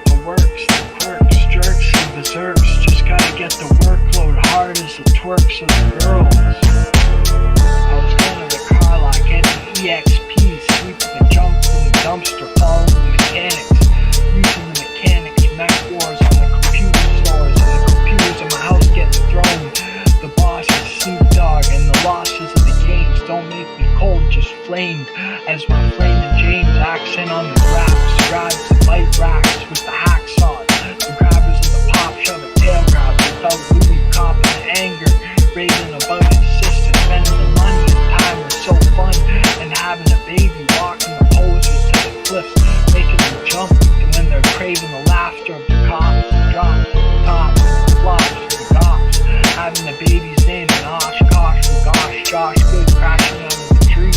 The works, the quirks, jerks and berserks, just gotta get the workload hard as the twerks of the girls. I was going to the car lot, getting EXP, sweeping the junk from the dumpster, following the mechanics, using the mechanics, mech wars on the computer stores, and the computers in my house getting thrown. The boss is Snoop Dogg, and the losses of the games don't make me cold, just flamed. As my flame and James accent on the graps, grabs the bite racks with the hacksaws, the grabbers of the pop shove a tail grab without Louis copping the anger, raving about his sister, spending the money and time was so fun, and having a baby, walking the posers to the cliffs, making them jump, and when they're craving the laughter of the cops, the drops, the tops, the flops, the gops, having the baby's name in Oshkosh, and gosh, Josh Good crashing out of the tree.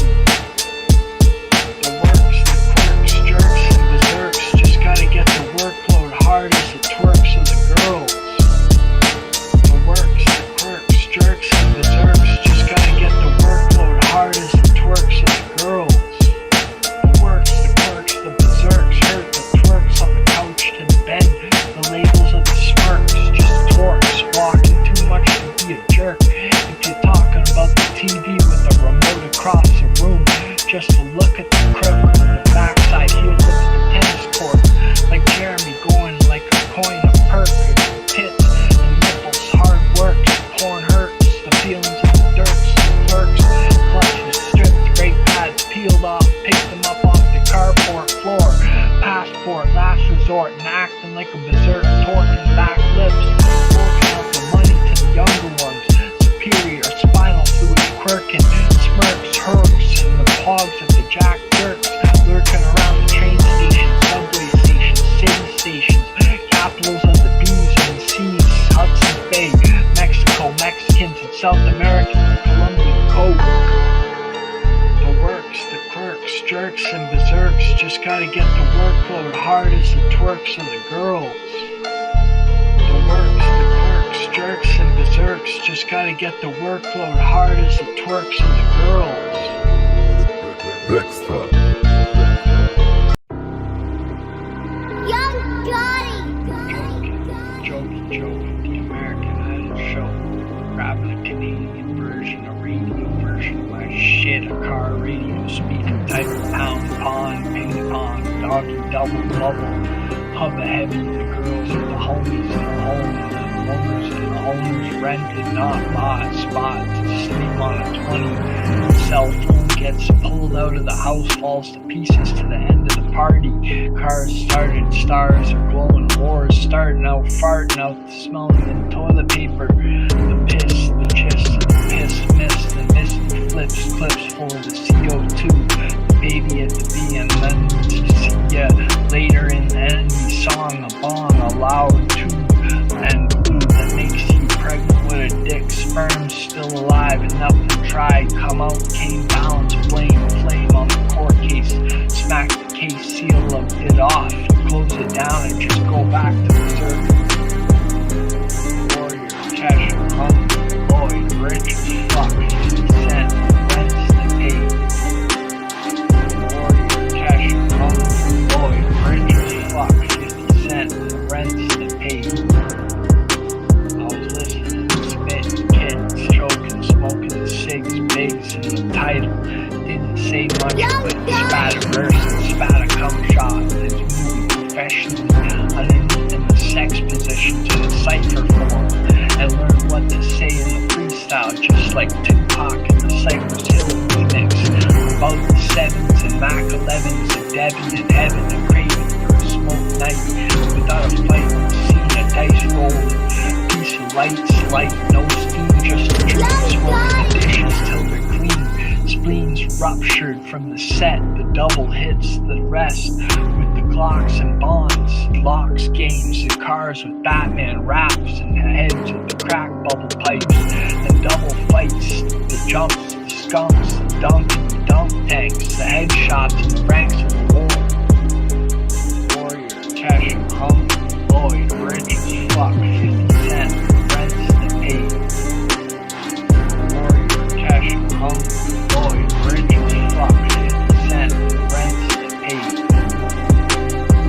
The works, the quirks, jerks, and berserks, just gotta get the workload hard as the twerks of the girls. The works, the quirks, jerks, and berserks, just gotta get the workload hard as the twerks of the girls. The works, the quirks, the berserks, hurt the twerks on the couch to the bed, the labels of the smirks, just twerks, walking too much to be a jerk. If you're talking about the TV with the remote across the room, just to look at the crook on the backside heels of the tennis court, like Jeremy going like a coin of perk, tits and nipples, hard work, porn hurts, the feelings of the dirks, the clerks, clutches stripped, brake pads peeled off, picked them up off the carport floor, passport, last resort, and acting like a berserk, torquing back lips, working out the money to the younger ones, superior, spinal fluid quirking, smirks, herks, and the pogs at the jack jerks lurking around the train stations, subway stations, city stations, capitals of the B's and C's, Hudson Bay, Mexico, Mexicans and South Americans, Colombian coke. The works, the quirks, jerks and berserks just gotta get the workload hard as the twerks of the girls. The works, the quirks, jerks and berserks just gotta get the workload hard as the twerks of the girls. Young Gotti! Joke, the American Idol show. Grabbing a Canadian version, a radio version of my shit, a car radio speaker type of pound, pond, ping pong, doggy, double, bubble, hub heavy, the girls and the homies in the home, and the owners and the homes rented, not bought, spot to sleep on a 20, cell phone gets pulled out of the house, falls to pieces to the end of the party, cars started, stars are glowing, wars starting out, farting out, the smelling of toilet paper, the piss, the gist, the piss, mist, the misty flips, clips full of the CO2, the baby at the B, and then to see ya later in the enemy song, a bong, a loud tube, and that makes you pregnant with a dick, sperm still alive, enough to try, come out, came down, flame on the court case, smack the case seal of it off, close it down and just go back to the circle. Warrior, cash, hungry, boy, rich as fuck, 50 cents, rents to pay. Warrior, cash, hungry, boy, rich as fuck, 50 cents, rents to pay. I was listening, spitting, kids, choking, smoking cigs, bigs, and the title didn't say much, but spat a verse and spat a cum shot. It's moving professionally underneath in the sex position to the cipher form and learn what to say in the freestyle, just like Tupac in the Cypress Hill remix about the 7s and Mac 11s and Debbie and heaven and craving for a smoke night without a fight, seeing a dice rolling, piece of light, no steam, just the truth, smoking the dishes till they're clean. Spleens ruptured from the set, the double hits the rest with the clocks and bonds, locks, games, and cars with Batman raps and heads with the crack bubble pipes and double fights, the jumps, the skunks, the dunk and the dunk tanks, the headshots and the ranks of the war. Warrior, cash and hungry, Lloyd, rich as fuck, 50 cents, rents to pay. Warrior, cash and hungry, Lloyd, rich as fuck, 50 cents, rents to pay.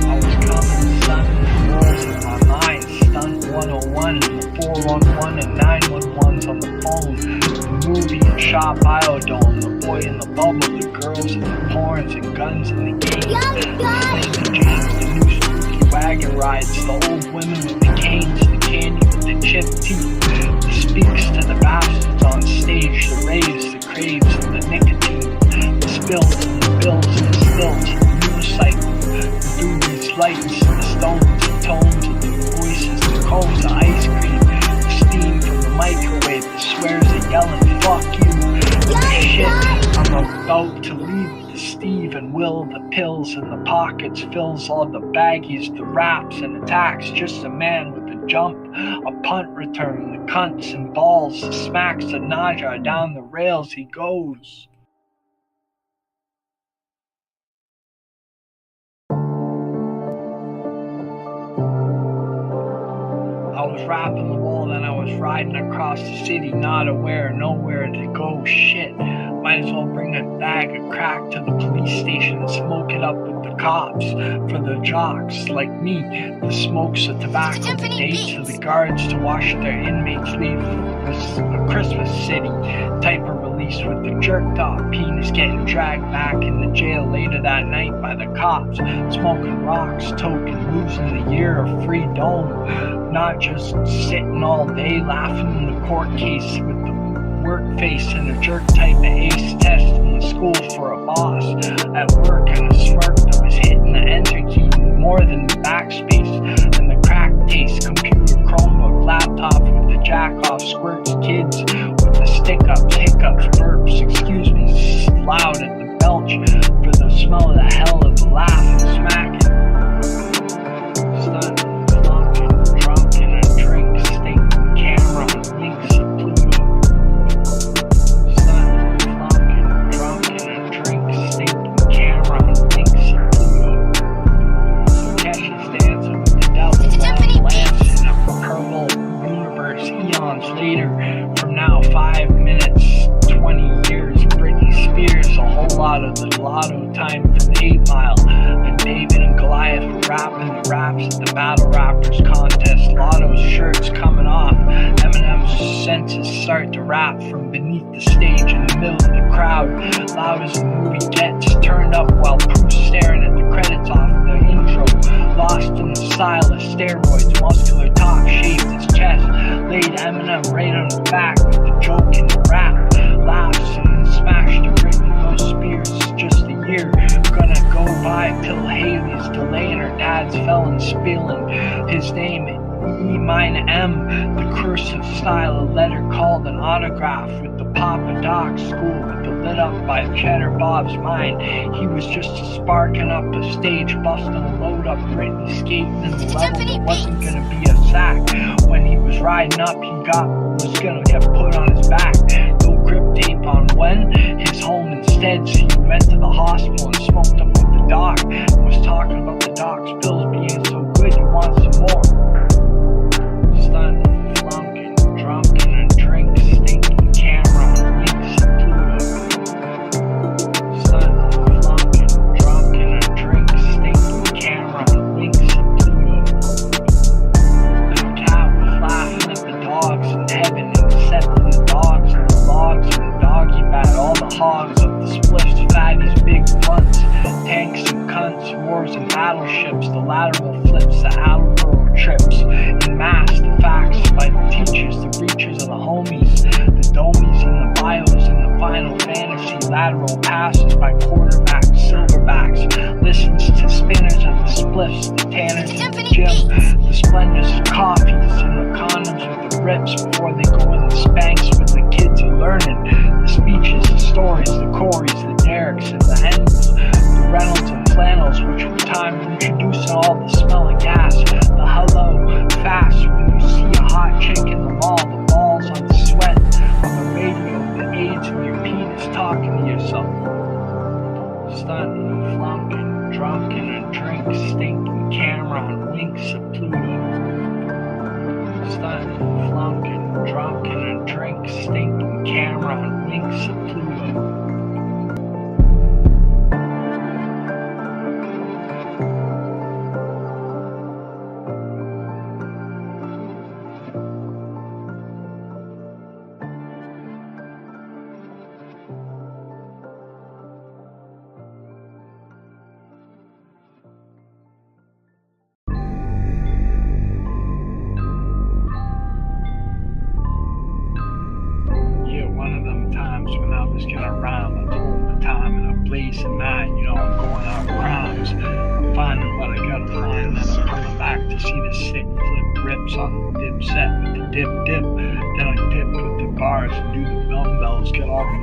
I was coming, son, rolls in my mind, stunt 101 and the 411 and 911s on the phone, the movie and shop Biodome, the boy in the bubble, the girls and the porns and guns and the games, the James, the new spooky wagon rides, the old women with the canes, the candy with the chipped teeth, the speaks to the bastards on stage, the raves, the craves and the nicotine, the spills and the bills and the stills, the unicycle, the doobies, lights, the stones, the tones, the voices, the cones, the ice cream, the steam from the microwave, the swears and yelling, fuck you, the shit, I'm about to leave the Steve and Will, the pills in the pockets, fills all the baggies, the raps and attacks, just a man with a jump, a punt return, the cunts and balls, the smacks the nausea, down the rails he goes. I was rapping the wall, then I was riding across the city, not aware, nowhere to go, shit. Might as well bring a bag of crack to the police station and smoke it up with the cops. For the jocks like me, the smokes of tobacco, the dates of the guards to watch their inmates leave a Christmas city type of release with the jerked off penis getting dragged back in the jail later that night by the cops. Smoking rocks, token, losing the year of free dome. Not just sitting all day laughing in the court case with the work face and a jerk type of ace test in the school for a boss at work and a smirk that was hitting the enter key more than the backspace and the crack taste computer Chromebook laptop with the jack off squirts kids with the stick ups hiccups burps excuse me loud at the belch raps at the battle rappers contest. Lotto's shirts coming off. Eminem's senses start to rap from beneath the stage in the middle of the crowd. Loud as the movie gets, turned up while Pooh's staring at the credits off the intro. Lost in the style of steroids, muscular top shaved his chest. Laid Eminem right on his back with the joke in the rap. Laughs and smashed a brick with no spears. It's just a year gonna go by till Haley's delaying her dad's felon spilling his name E-M, the cursive style, a letter called an autograph with the Papa Doc school with the lit up by Cheddar Bob's mind. He was just sparking up a stage, busting a load up, Britney skating in the level that wasn't gonna be a sack. When he was riding up, was gonna get put on his back. No grip tape on when his home instead, so he went to the hospital and smoked up with the doc and was talking about the doc's pills being so good he wants some more. Stunned, flunking, drunken and drink, stinking camera, winks at Pluto. Stunned, flunking, drunken and drink, stinking camera, winks at Pluto. The cat was laughing at the dogs in heaven, accepting the dogs and the logs and the doggy bat, all the hogs of the spliffs, fatties, big blunts, tanks and cunts, wars and battleships, the lateral flips, the Attleboro trips, in mass, the facts by the teachers, the reachers of the homies, the domies and the bios and the final fantasy, lateral passes by quarterbacks, silverbacks, listens to spinners of the spliffs, the tanners of the gym, the splendors of coffees and the condoms with the rips before they go in the spanks with the kids are learning, the speeches, the stories, the Corys, the Derricks and the Henrys, the Reynolds and flannels, which at the time were introducing all the smell of gas, the hello fast when you see a hot chick in the mall, the balls on the sweat on the radio, the AIDS in your penis talking to yourself. Stunting, flunking, drunken and drink, stinking camera on winks at Pluto. Stunting, flunking, drunken and drink, stinking camera on winks at Pluto.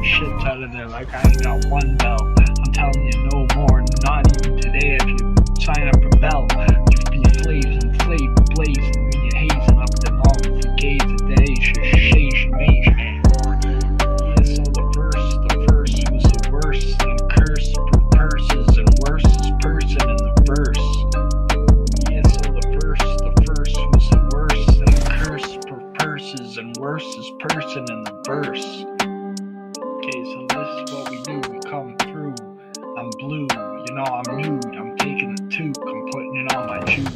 Shits out of there like I ain't got one bell. I'm telling you no more, not even today. If you sign up for Bell, you be blazing when you're hazing up the lungs for gays a day. Yeah, so the verse was the worst, and curse per purses, and worse is person in the verse. Yeah, so the verse was the worst, and curse per purses, and worse is person in the verse. Okay, so this is what we do, we come through, I'm blue, you know I'm nude, I'm taking the toque, I'm putting it on my shoes,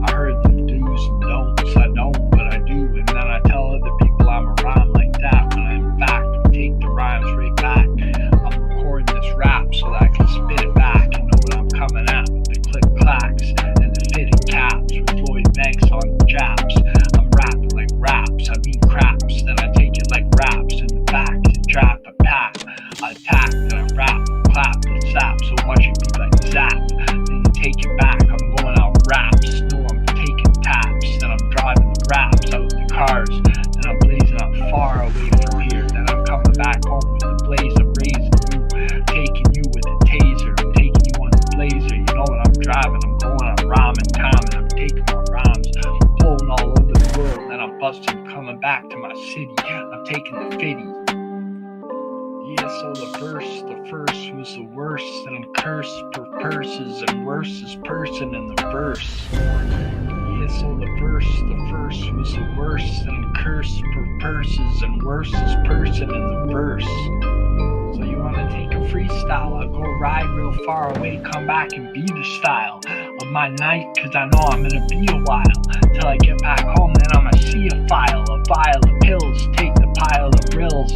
I heard them do's and don'ts, I don't, but I do, and then I tell other people I'm a rhyme like that, when I in fact take the rhymes right back, I'm recording this rap so that I can spit it back, and know what I'm coming at, with the click clacks, and the fitted caps, with Floyd Banks on the japs, I'm rapping like raps, I mean craps, then I take it like raps, in the back, trap a pack, I attack, then I rap, clap, and zap, so much it be like zap, then you take it back, I'm going out raps, no I'm taking taps, then I'm driving the raps out the cars, then I'm blazing up far away from here, then I'm coming back home with the blaze of raising you, taking you with a taser, I'm taking you on the blazer, you know what I'm driving, I'm going on rhyming time, and I'm taking my rhymes, blowing all over the world, then I'm busting, coming back to my city, I'm taking the fitty. Yeah, so the first was the worst, and curse per purses, and worse is person in the verse. Yeah, so the first was the worst, and curse per purses, and worse is person in the verse. So you wanna take a freestyle, I'll go ride real far away, come back and be the style. of my night, cause I know I'm gonna be a while till I get back home. Then I'ma see a vial of pills, take the pile of rills,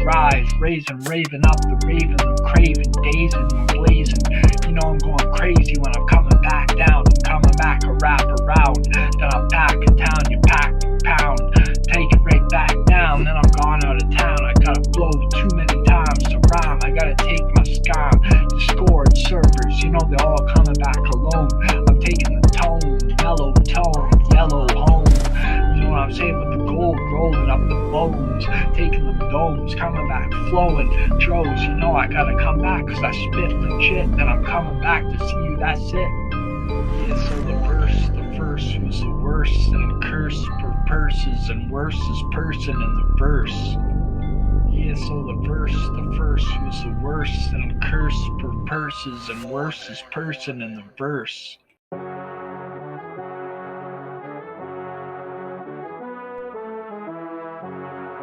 rise, raising, raving up the raven, craving, dazing, and blazing. You know I'm going crazy when I'm coming back down. I'm coming back a wrap around, then I'm back in town. You pack the pound, take it right back down. Then I'm gone out of town. I gotta blow too many times to rhyme. I gotta take my scam, Discord servers. You know they're all coming back alone. I'm taking the tone, mellow tone, yellow home. You know what I'm saying, with the gold rolling up the bones, taking them domes, coming back flowing. Droves, you know I gotta come back cause I spit legit. Then I'm coming back to see you, that's it. Yeah, so the verse was the worst, and curse per purses, and worse is person in the verse. Yeah, so the verse was the worst, and curse per purses, and worse is person in the verse.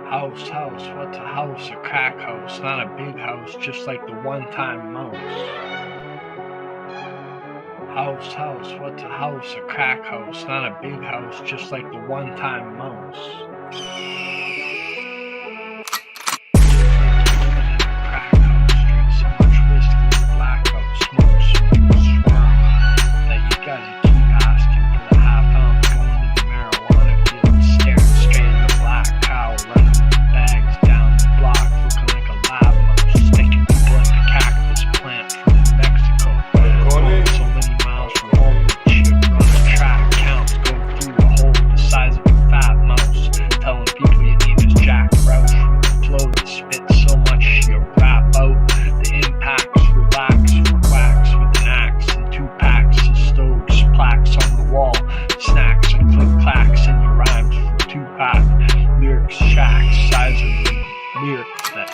House, what's a house? A crack house, not a big house, just like the one-time mouse. House, what's a house? A crack house, not a big house, just like the one-time mouse. Crack house, drink so much whiskey, blackout, smoke, swarm, that you gotta keep asking for the half-ounce, going to the marijuana field, staring straight at a black cow, running bags down the block, looking like a lab mouse, sticking people like the cactus plant from Mexico. Going so many miles from home with shit, running track counts, go through a hole the size of a fat mouse, telling people your name is Jack Roush, with the flow that spits so much you rap out. The impacts relax for wax with an axe and 2 packs of stoves, plaques on the wall, snacks and click clacks in your rhymes from 2-pack. Lyrics shacks, size of the lyrics that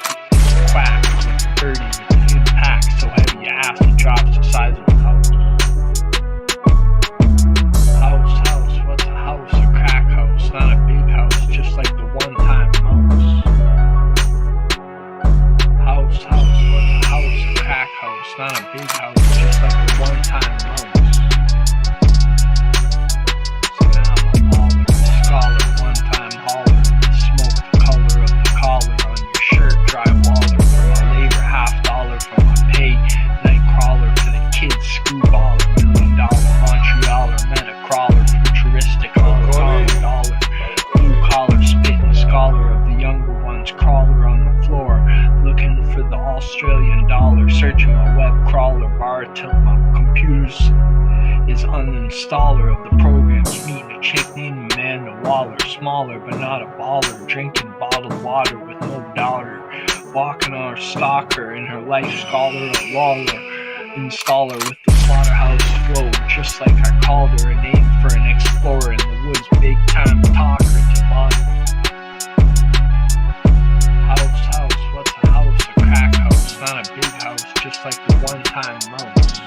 quack with 30 with the impact so heavy your ass drops the size of a house. House, what's a house? A crack house, not a big house, just like the one-time mouse. House, what's a house? A crack house, not a big house, just like the one-time mouse. So now I'm a baller, scholar, one-time hauler, smoke the color of the collar on your shirt, dry waller for my labor, $50 for my pay, night crawler for the kids, screwballer, $1 million Montrealer, meta crawler, futuristic Hong Kong dollar, blue collar, spitting scholar of the younger ones, crawler on the floor, looking for the Australian dollar, searching my web crawler bar till my computers is uninstaller of the programs, meeting a chick named Amanda Waller, smaller but not a baller, drinking bottled water with no daughter, walking on her stalker in her life scholar, a lawler, installer with the slaughterhouse flow, just like I called her, a name for an explorer in the woods, big time talker to mine. House, what's a house? A crack house, not a big house, just like the one-time mouse.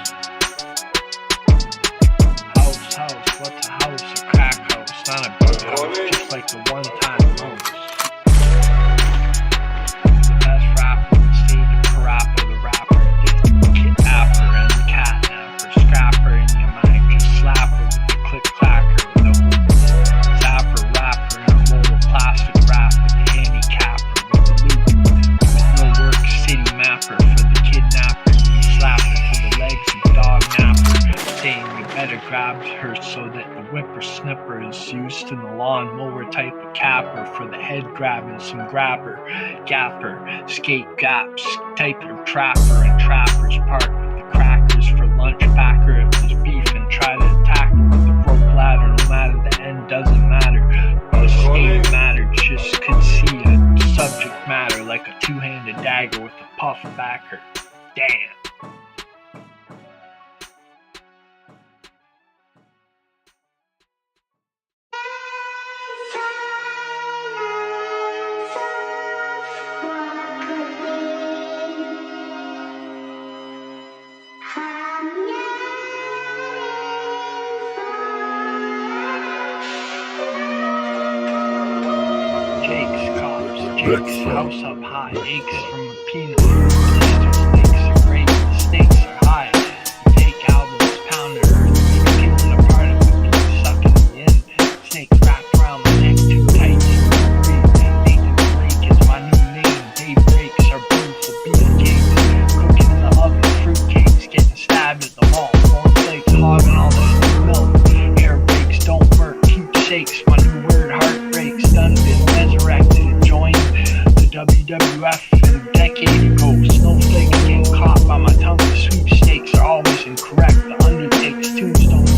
House, what's a house? A crack house, not a big house, just like the one-time mouse. The best rapper would say the parappa, the rapper, the kidnapper and the catnapper, scrapper in your mind, just slapper with the click-clacker, with the zapper, rapper in a roll of plastic wrap with the handicapper, with the loop, with no work, city mapper for the kidnapper, knee slapper for the legs of dog napper, saying you better grab her so that the whippersnipper is used in the lawnmower type of capper for the head grabbing some grabber, gapper, skate gaps, type of trapper and trappers park with the crackers for lunch packer if there's beef and try to attack her with the rope ladder, no matter the end doesn't matter, but the state matter just could see a subject matter like a 2-handed dagger with a puff backer. Damn. Jake's house up high, aches from a peanut. Steaks are great, the stakes are high. You take albums, pound it.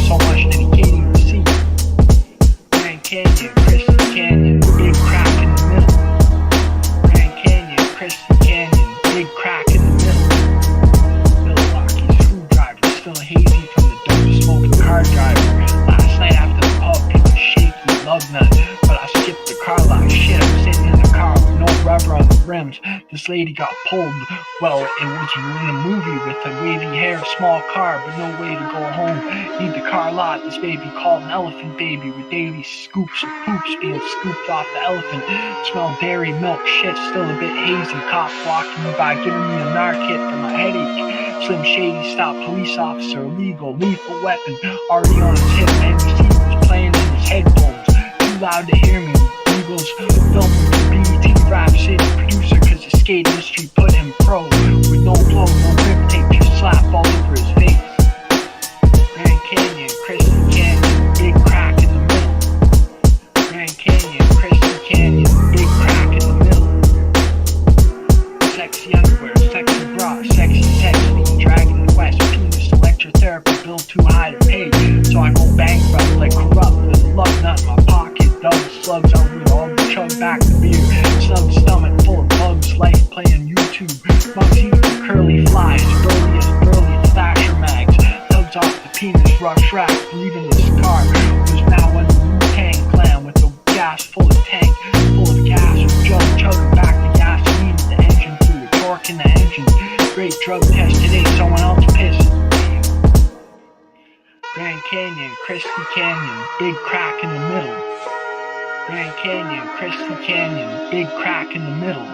so much that he can't even see. Grand Canyon, Crystal Canyon, big crack in the middle. Grand Canyon, Crystal Canyon, big crack in the middle. Milwaukee screwdriver, still hazy from the dope smoking car driver. Last night after the pub, it was shaky, love nut, but I skipped the car lot. Shit, I'm sitting in the car with no rubber on the rims. This lady got pulled. Well, it was in a movie with a wavy hair, small car, but no way to go home. Need the car lot. This baby called an elephant baby with daily scoops of poops being scooped off the elephant. Smell dairy milk, shit still a bit hazy. Cops walking me by, giving me a narc hit for my headache. Slim Shady stopped, police officer, illegal, lethal weapon, already on his hip. NBC was playing in his headphones, too loud to hear me. Eagles filming for BET Rap City producer, cause the skate industry put him pro. With no flow, no grip tape, just slap all over his face. Grand Canyon, Crystal Canyon, big crack in the middle. Grand Canyon, Crystal Canyon, big crack in the middle. Sexy underwear, sexy bra, sexy sex, dragging the west, penis, electrotherapy, bill too high to pay. So I go bankrupt like corrupt with a love nut in my pocket. Double slugs on me, all the chug back the beer. Snug stomach full of bugs, life playing YouTube. Bugs eating curly flies, burly Thatcher mags. Tugs off the penis, rush rack, leaving this car. Who's now under the Wu-Tang clan with the gas full of tank, full of gas with chugging back the gasoline with the engine fluid, torque in the engine. Great drug test today, someone else pissed. Grand Canyon, Crystal Canyon, big crack in the middle. Grand Canyon, Crystal Canyon, big crack in the middle.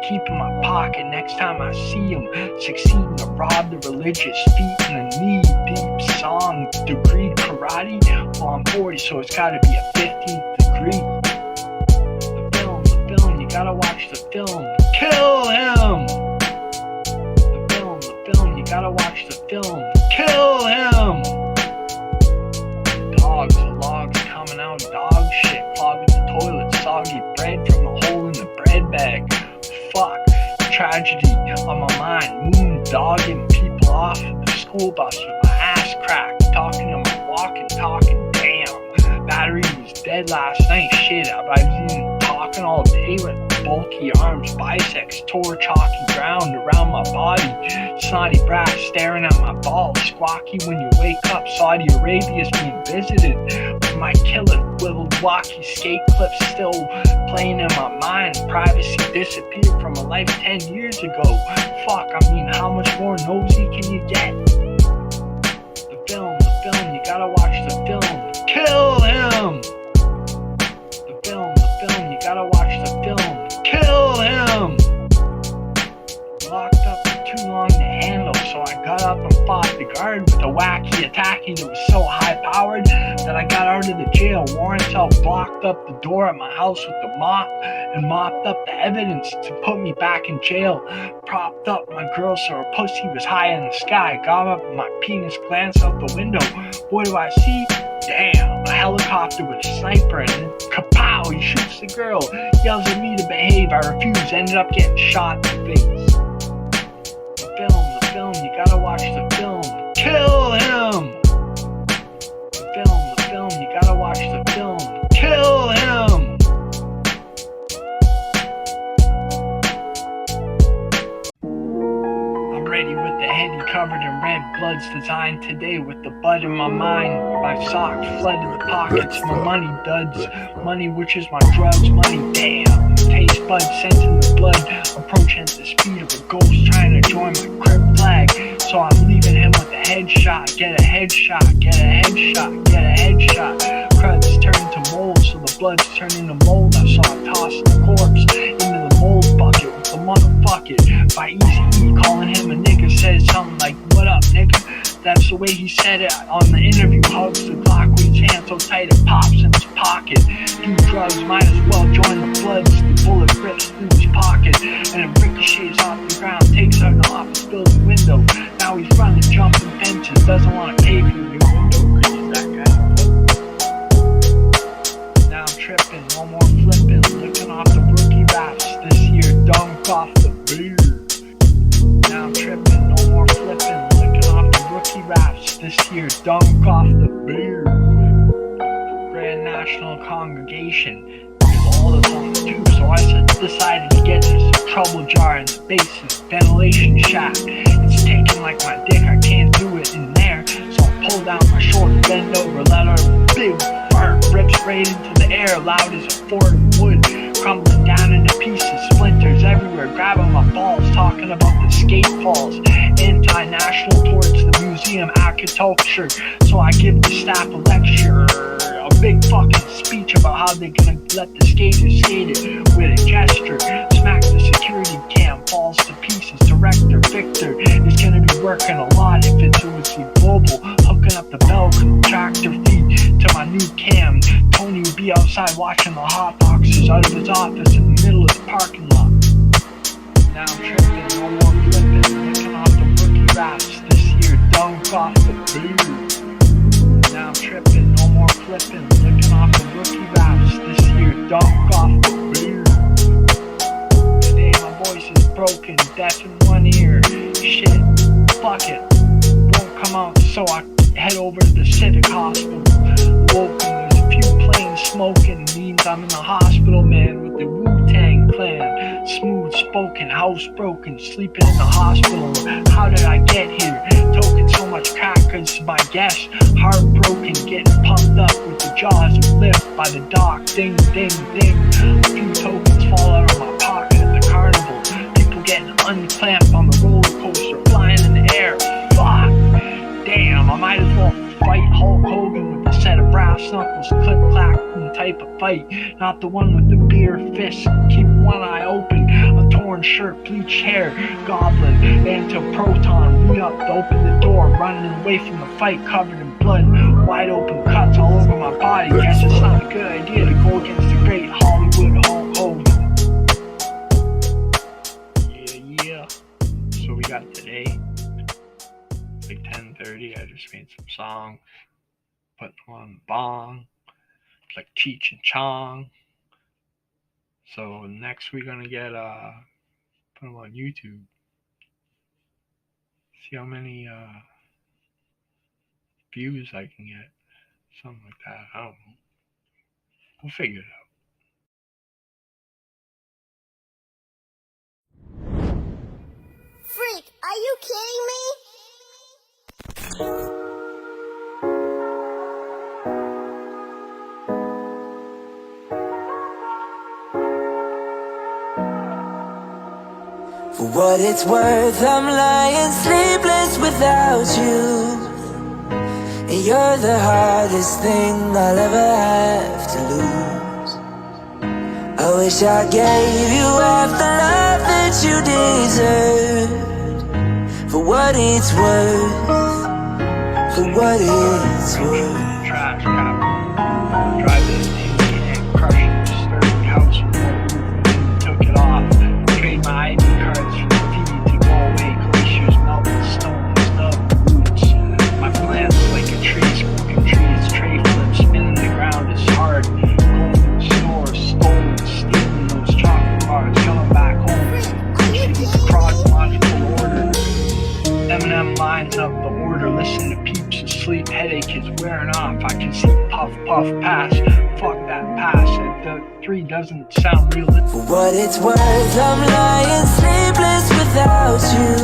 Keeping my pocket next time I see him. Succeeding to rob the religious, feet in the knee deep song. Degree karate? Well, I'm 40, so it's gotta be a 15th degree. The film, you gotta watch the film. Kill him! The film, you gotta watch the film. Kill him! Dogs, the logs coming out, dog shit, clogging the toilet, soggy bread from a hole in the bread bag. Fuck, tragedy on my mind, moon dogging people off the school bus with my ass cracked, talking to my walking, damn, battery was dead last night, shit, I was even talking all day with bulky arms, biceps, tore chalky ground around my body, snotty brass staring at my balls, squawky when you wake up, Saudi Arabia's being visited, my killer willed walkie skate clips still playing in my mind, privacy disappeared from a life 10 years ago, fuck, I mean, how much more nosy can you get? The film, you gotta watch the film, kill out of the jail. Warrants out, blocked up the door at my house with the mop and mopped up the evidence to put me back in jail. Propped up my girl so her pussy was high in the sky. Got up and my penis glanced out the window. What do I see? Damn, a helicopter with a sniper in it. Kapow, he shoots the girl. Yells at me to behave. I refuse. Ended up getting shot in the face. The film, you gotta watch the film. Kill him! The film, you gotta watch the film. Kill him! I'm ready with the head covered in red. Blood's designed today with the blood in my mind. My socks flooded the pockets, my money duds. Money which is my drugs, money damn. Taste buds sensing the blood. Approaching at the speed of a ghost trying to join my crib flag. So I'm leaving him with a headshot. Get a headshot, get a headshot, get a headshot. Cruds turn to mold, so the blood's turning to mold. I saw him toss the corpse into the mold bucket with the motherfucker. By Easy E calling him a nigga, said something like, "What up, nigga?" That's the way he said it on the interview. Hugs the Glock with his hand so tight it pops in his pocket. Do drugs, might as well join the bloods. The bullet rips through his pocket and it ricochets off the ground, takes out an office building window. Now he's running, jumping fences, doesn't want to pay for the new window. Crazy that guy. Now I'm tripping, no more flipping, licking off the rookie raps. This year, dunk off the beer. Now I'm tripping, no more flipping, licking off the rookie raps. This year, dunk off the beer. Grand National Congregation is all the time too, so I decided to get this trouble jar in the basement, ventilation shaft. It's taking like my dick, I can't do it in there. So I pull down my short, bend over, let her big fart rips right into the air, loud as a fort of wood, crumbling down into pieces, splinters everywhere, grabbing my balls, talking about the skate falls, anti-national towards the museum architecture. So I give the staff a lecture, a big fucking speech about how they're gonna let the skaters skate it with a gesture. Smack the security cam, falls to pieces. Director Victor is gonna be working a lot if it's global, hooking up the bell contractor feet to my new cam. Tony would be outside watching the hot boxes out of his office in the middle of the parking lot. Now I'm tripping, no more flipping, licking off the rookie raps. This year, dunk off the beer. Now I'm tripping, no more flipping, licking off the rookie raps. This year, dunk off the beer. Today my voice is broken, deaf in one ear. Shit, fuck it, won't come out, so I head over to the Civic Hospital. Woken, there's a few planes smoking, means I'm in the hospital, man, with the Wu-Tang Clan. Smooth spoken, housebroken, sleeping in the hospital. How did I get here? Toking so much crack cause my guess. Heartbroken, getting pumped up with the jaws of lift by the dock. Ding, ding, ding. A few tokens fall out of my pocket at the carnival. People getting unclamped on the roller coaster, flying in the air. Fuck! Damn, I might as well fight Hulk Hogan with a set of brass knuckles, click-clacking type of fight. Not the one with the beer fist, keep one eye open, a torn shirt, bleached hair, goblin, anti-proton, re up to open the door, running away from the fight, covered in blood, wide open cuts all over my body. Guess it's not a good idea to go against the great Hollywood Hulk Hogan. Yeah. So we got today. Like 10:30, I just made some songs, put them on the bong, like Cheech and Chong. So next we're gonna get put them on YouTube. See how many views I can get, something like that. I don't know. We'll figure it out. Freak, are you kidding me? For what it's worth, I'm lying sleepless without you. And you're the hardest thing I'll ever have to lose. I wish I gave you half the love that you deserve. For what it's worth, for what it's worth. Trash cap. puff, pass. Fuck that pass. The 3 doesn't sound realistic. For what it's worth, I'm lying sleepless without you.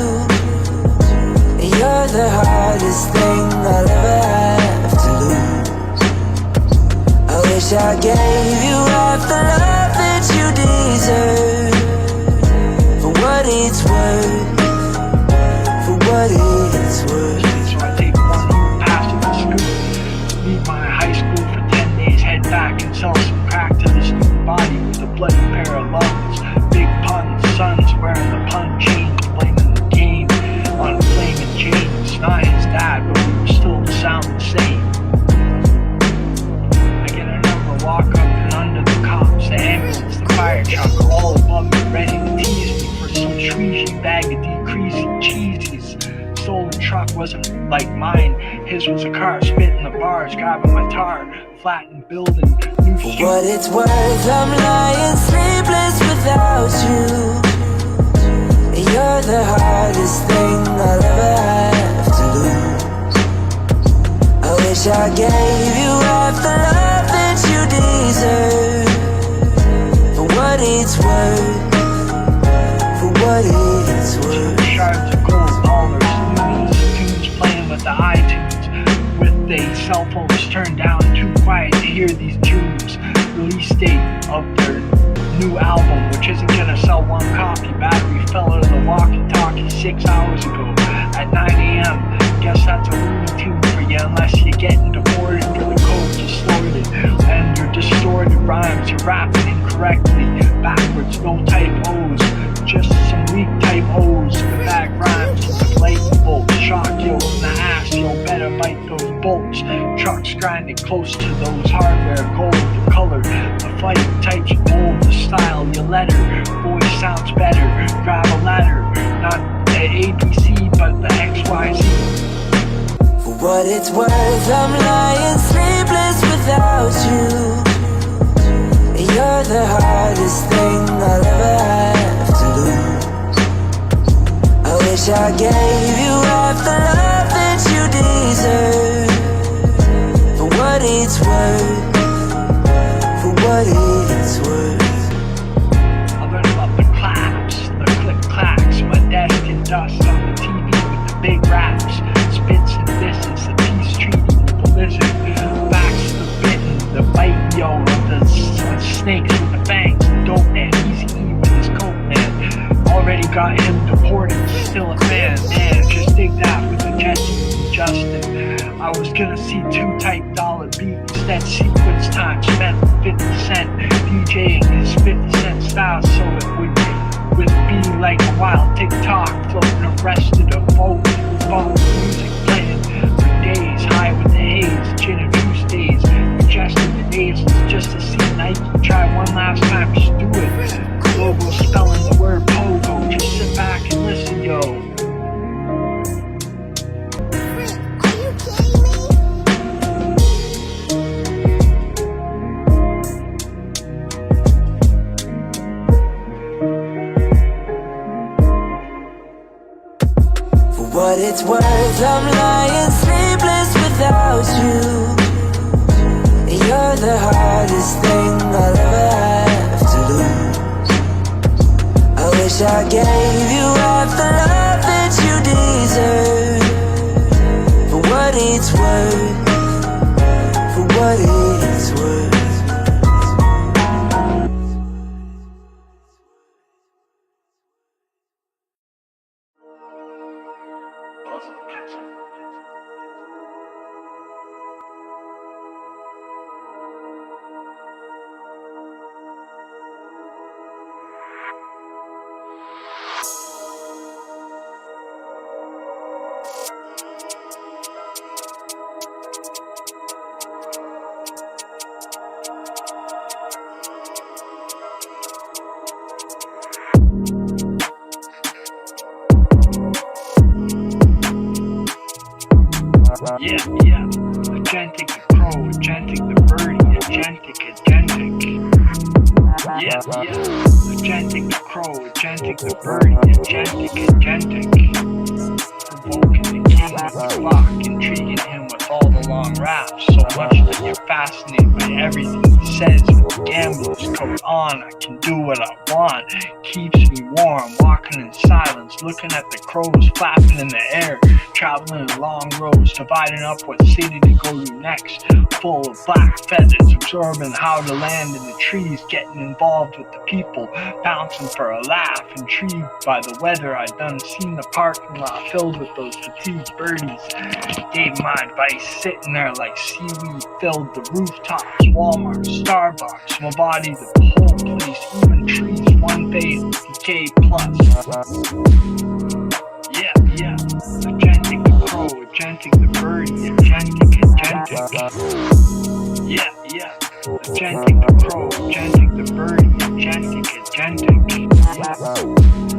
You're the hardest thing I'll ever have to lose. I wish I gave you half the love that you deserve. For what it's worth, for what it's worth. So I take one more pass of the scoop, leave my high school for 10 days, head back and sell some crack to this new body with a bloody pair of lungs. Big puns, sons wearing the pun chains, blaming the game on flaming chains. Not his dad, but we were still sound the same. I get a number, walk up and under the cops, the ambulance, the fire truck, all above me, ready to tease me for some treachy bag of decreasing cheesies. Stolen truck wasn't like mine, his was a car, spitting the bars, grabbing my tar, flattened building. For what it's worth, I'm lying sleepless without you. You're the hardest thing I'll ever have to lose. I wish I gave you half the love that you deserve. For what it's worth, for what it's worth. Shards of gold, dollars, news, tunes playing with the iTunes. With their cell phones turned down, too quiet to hear these tunes. Release date of their new album, which isn't gonna sell one copy. Battery fell out of the walkie-talkie 6 hours ago at 9 a.m. Guess that's a Looney Tune for you, unless you're getting deported for the code distorted. And your distorted rhymes, you're rapping incorrectly, backwards, no typos, just some weak typos. The bag rhymes with lightning bolts, shock you in the ass, yo, better bite those bolts. Trucks grinding close to those hardware, gold, the color, the fight, types bold, the style, your letter, voice sounds better, grab a ladder, not the ABC, but the XYZ. For what it's worth, I'm lying sleepless without you. You're the hardest thing I'll ever have to lose. I wish I gave you half the love that you deserve. For what it's worth, for what it's worth. I learned about the claps, the click-clacks, my desk and dust on the TV with the big raps, spits and disses, the peace treaty with the lizard, backs the bitten, the bite, yo, the snakes with the fangs, the dope man, easy E with his coat man, already got him deported, still a fan, man, just dig that with the Jesse and Justin. I was gonna see 2 type dollar beat, instead sequence time spent with 50 Cent, DJing his 50 Cent style, so it would be like a wild TikTok, floating arrested, a vote, funk music playing for days, high with the haze, gin and juice days, congested the days just to see Nike try one last time, just do it. Logo spelling the word pogo, just sit back and listen, yo. For what it's worth, I'm lying sleepless without you. You're the hardest thing I'll ever have to lose. I wish I gave you half the love that you deserve. For what it's worth, for what it's worth. Yeah, agentic the crow, agentic the birdie, agentic. Yeah, agentic the crow, agentic the birdie, agentic. Provoking the king with the flock, intriguing him with all the long raps, so much that you're fascinated by everything he says. With the gambler's coat on, I can do what I want. Keeps me warm, walking in silence, looking at the crows flapping in the air, traveling in long rows, dividing up what city to go to next. Full of black feathers, absorbing how to land in the trees, getting involved with the people, bouncing for a laugh, intrigued by the weather. I done seen the parking lot filled with those fatigued birdies. Gave my advice, sitting there like seaweed filled the rooftops, Walmart, Starbucks, my body, the whole place, even trees, one phase, decay plus. Yeah, agentic the crow, agentic the birdie, agentic. Yeah, agentic the crow, agentic the birdie, agentic.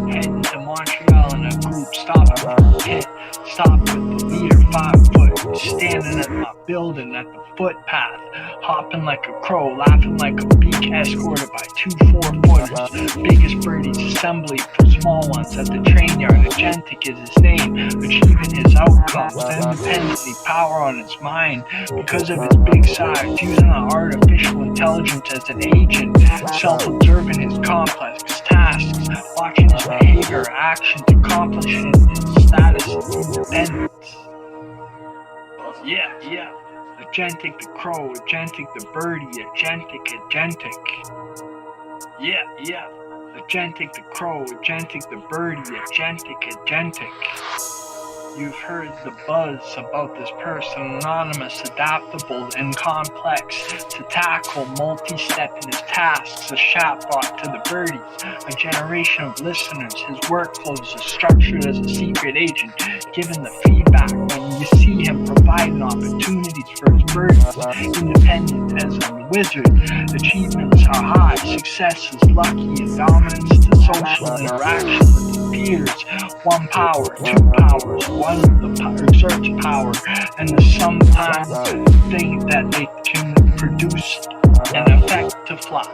Heading to Montreal in a group, stopping for a pit, stopped with the leader, 5 foot, standing at my building at the footpath, hopping like a crow, laughing like a beak, escorted by 2 4-footers. Biggest birdies assembly for small ones at the train yard. Agentic is his name, achieving his outcomes, independently, power on his mind because of his big size, using the artificial intelligence as an agent, self-observing his complex tasks, watching his behavior, actions, accomplishing his status of independence. Yeah, agentic the crow, agentic the birdie, agentic. Yeah, agentic the crow, agentic the birdie, agentic. You've heard the buzz about this person, anonymous, adaptable, and complex, to tackle, multi-step in his tasks, a chatbot to the birdies, a generation of listeners. His workflows are structured as a secret agent, giving the feedback when you see him, providing opportunities for his birdies, independent as a wizard. Achievements are high, success is lucky, and dominance to social interaction with his peers. 1 power, 2 powers, 1 exerts power, and the sometimes think that they can produce an effect to fly.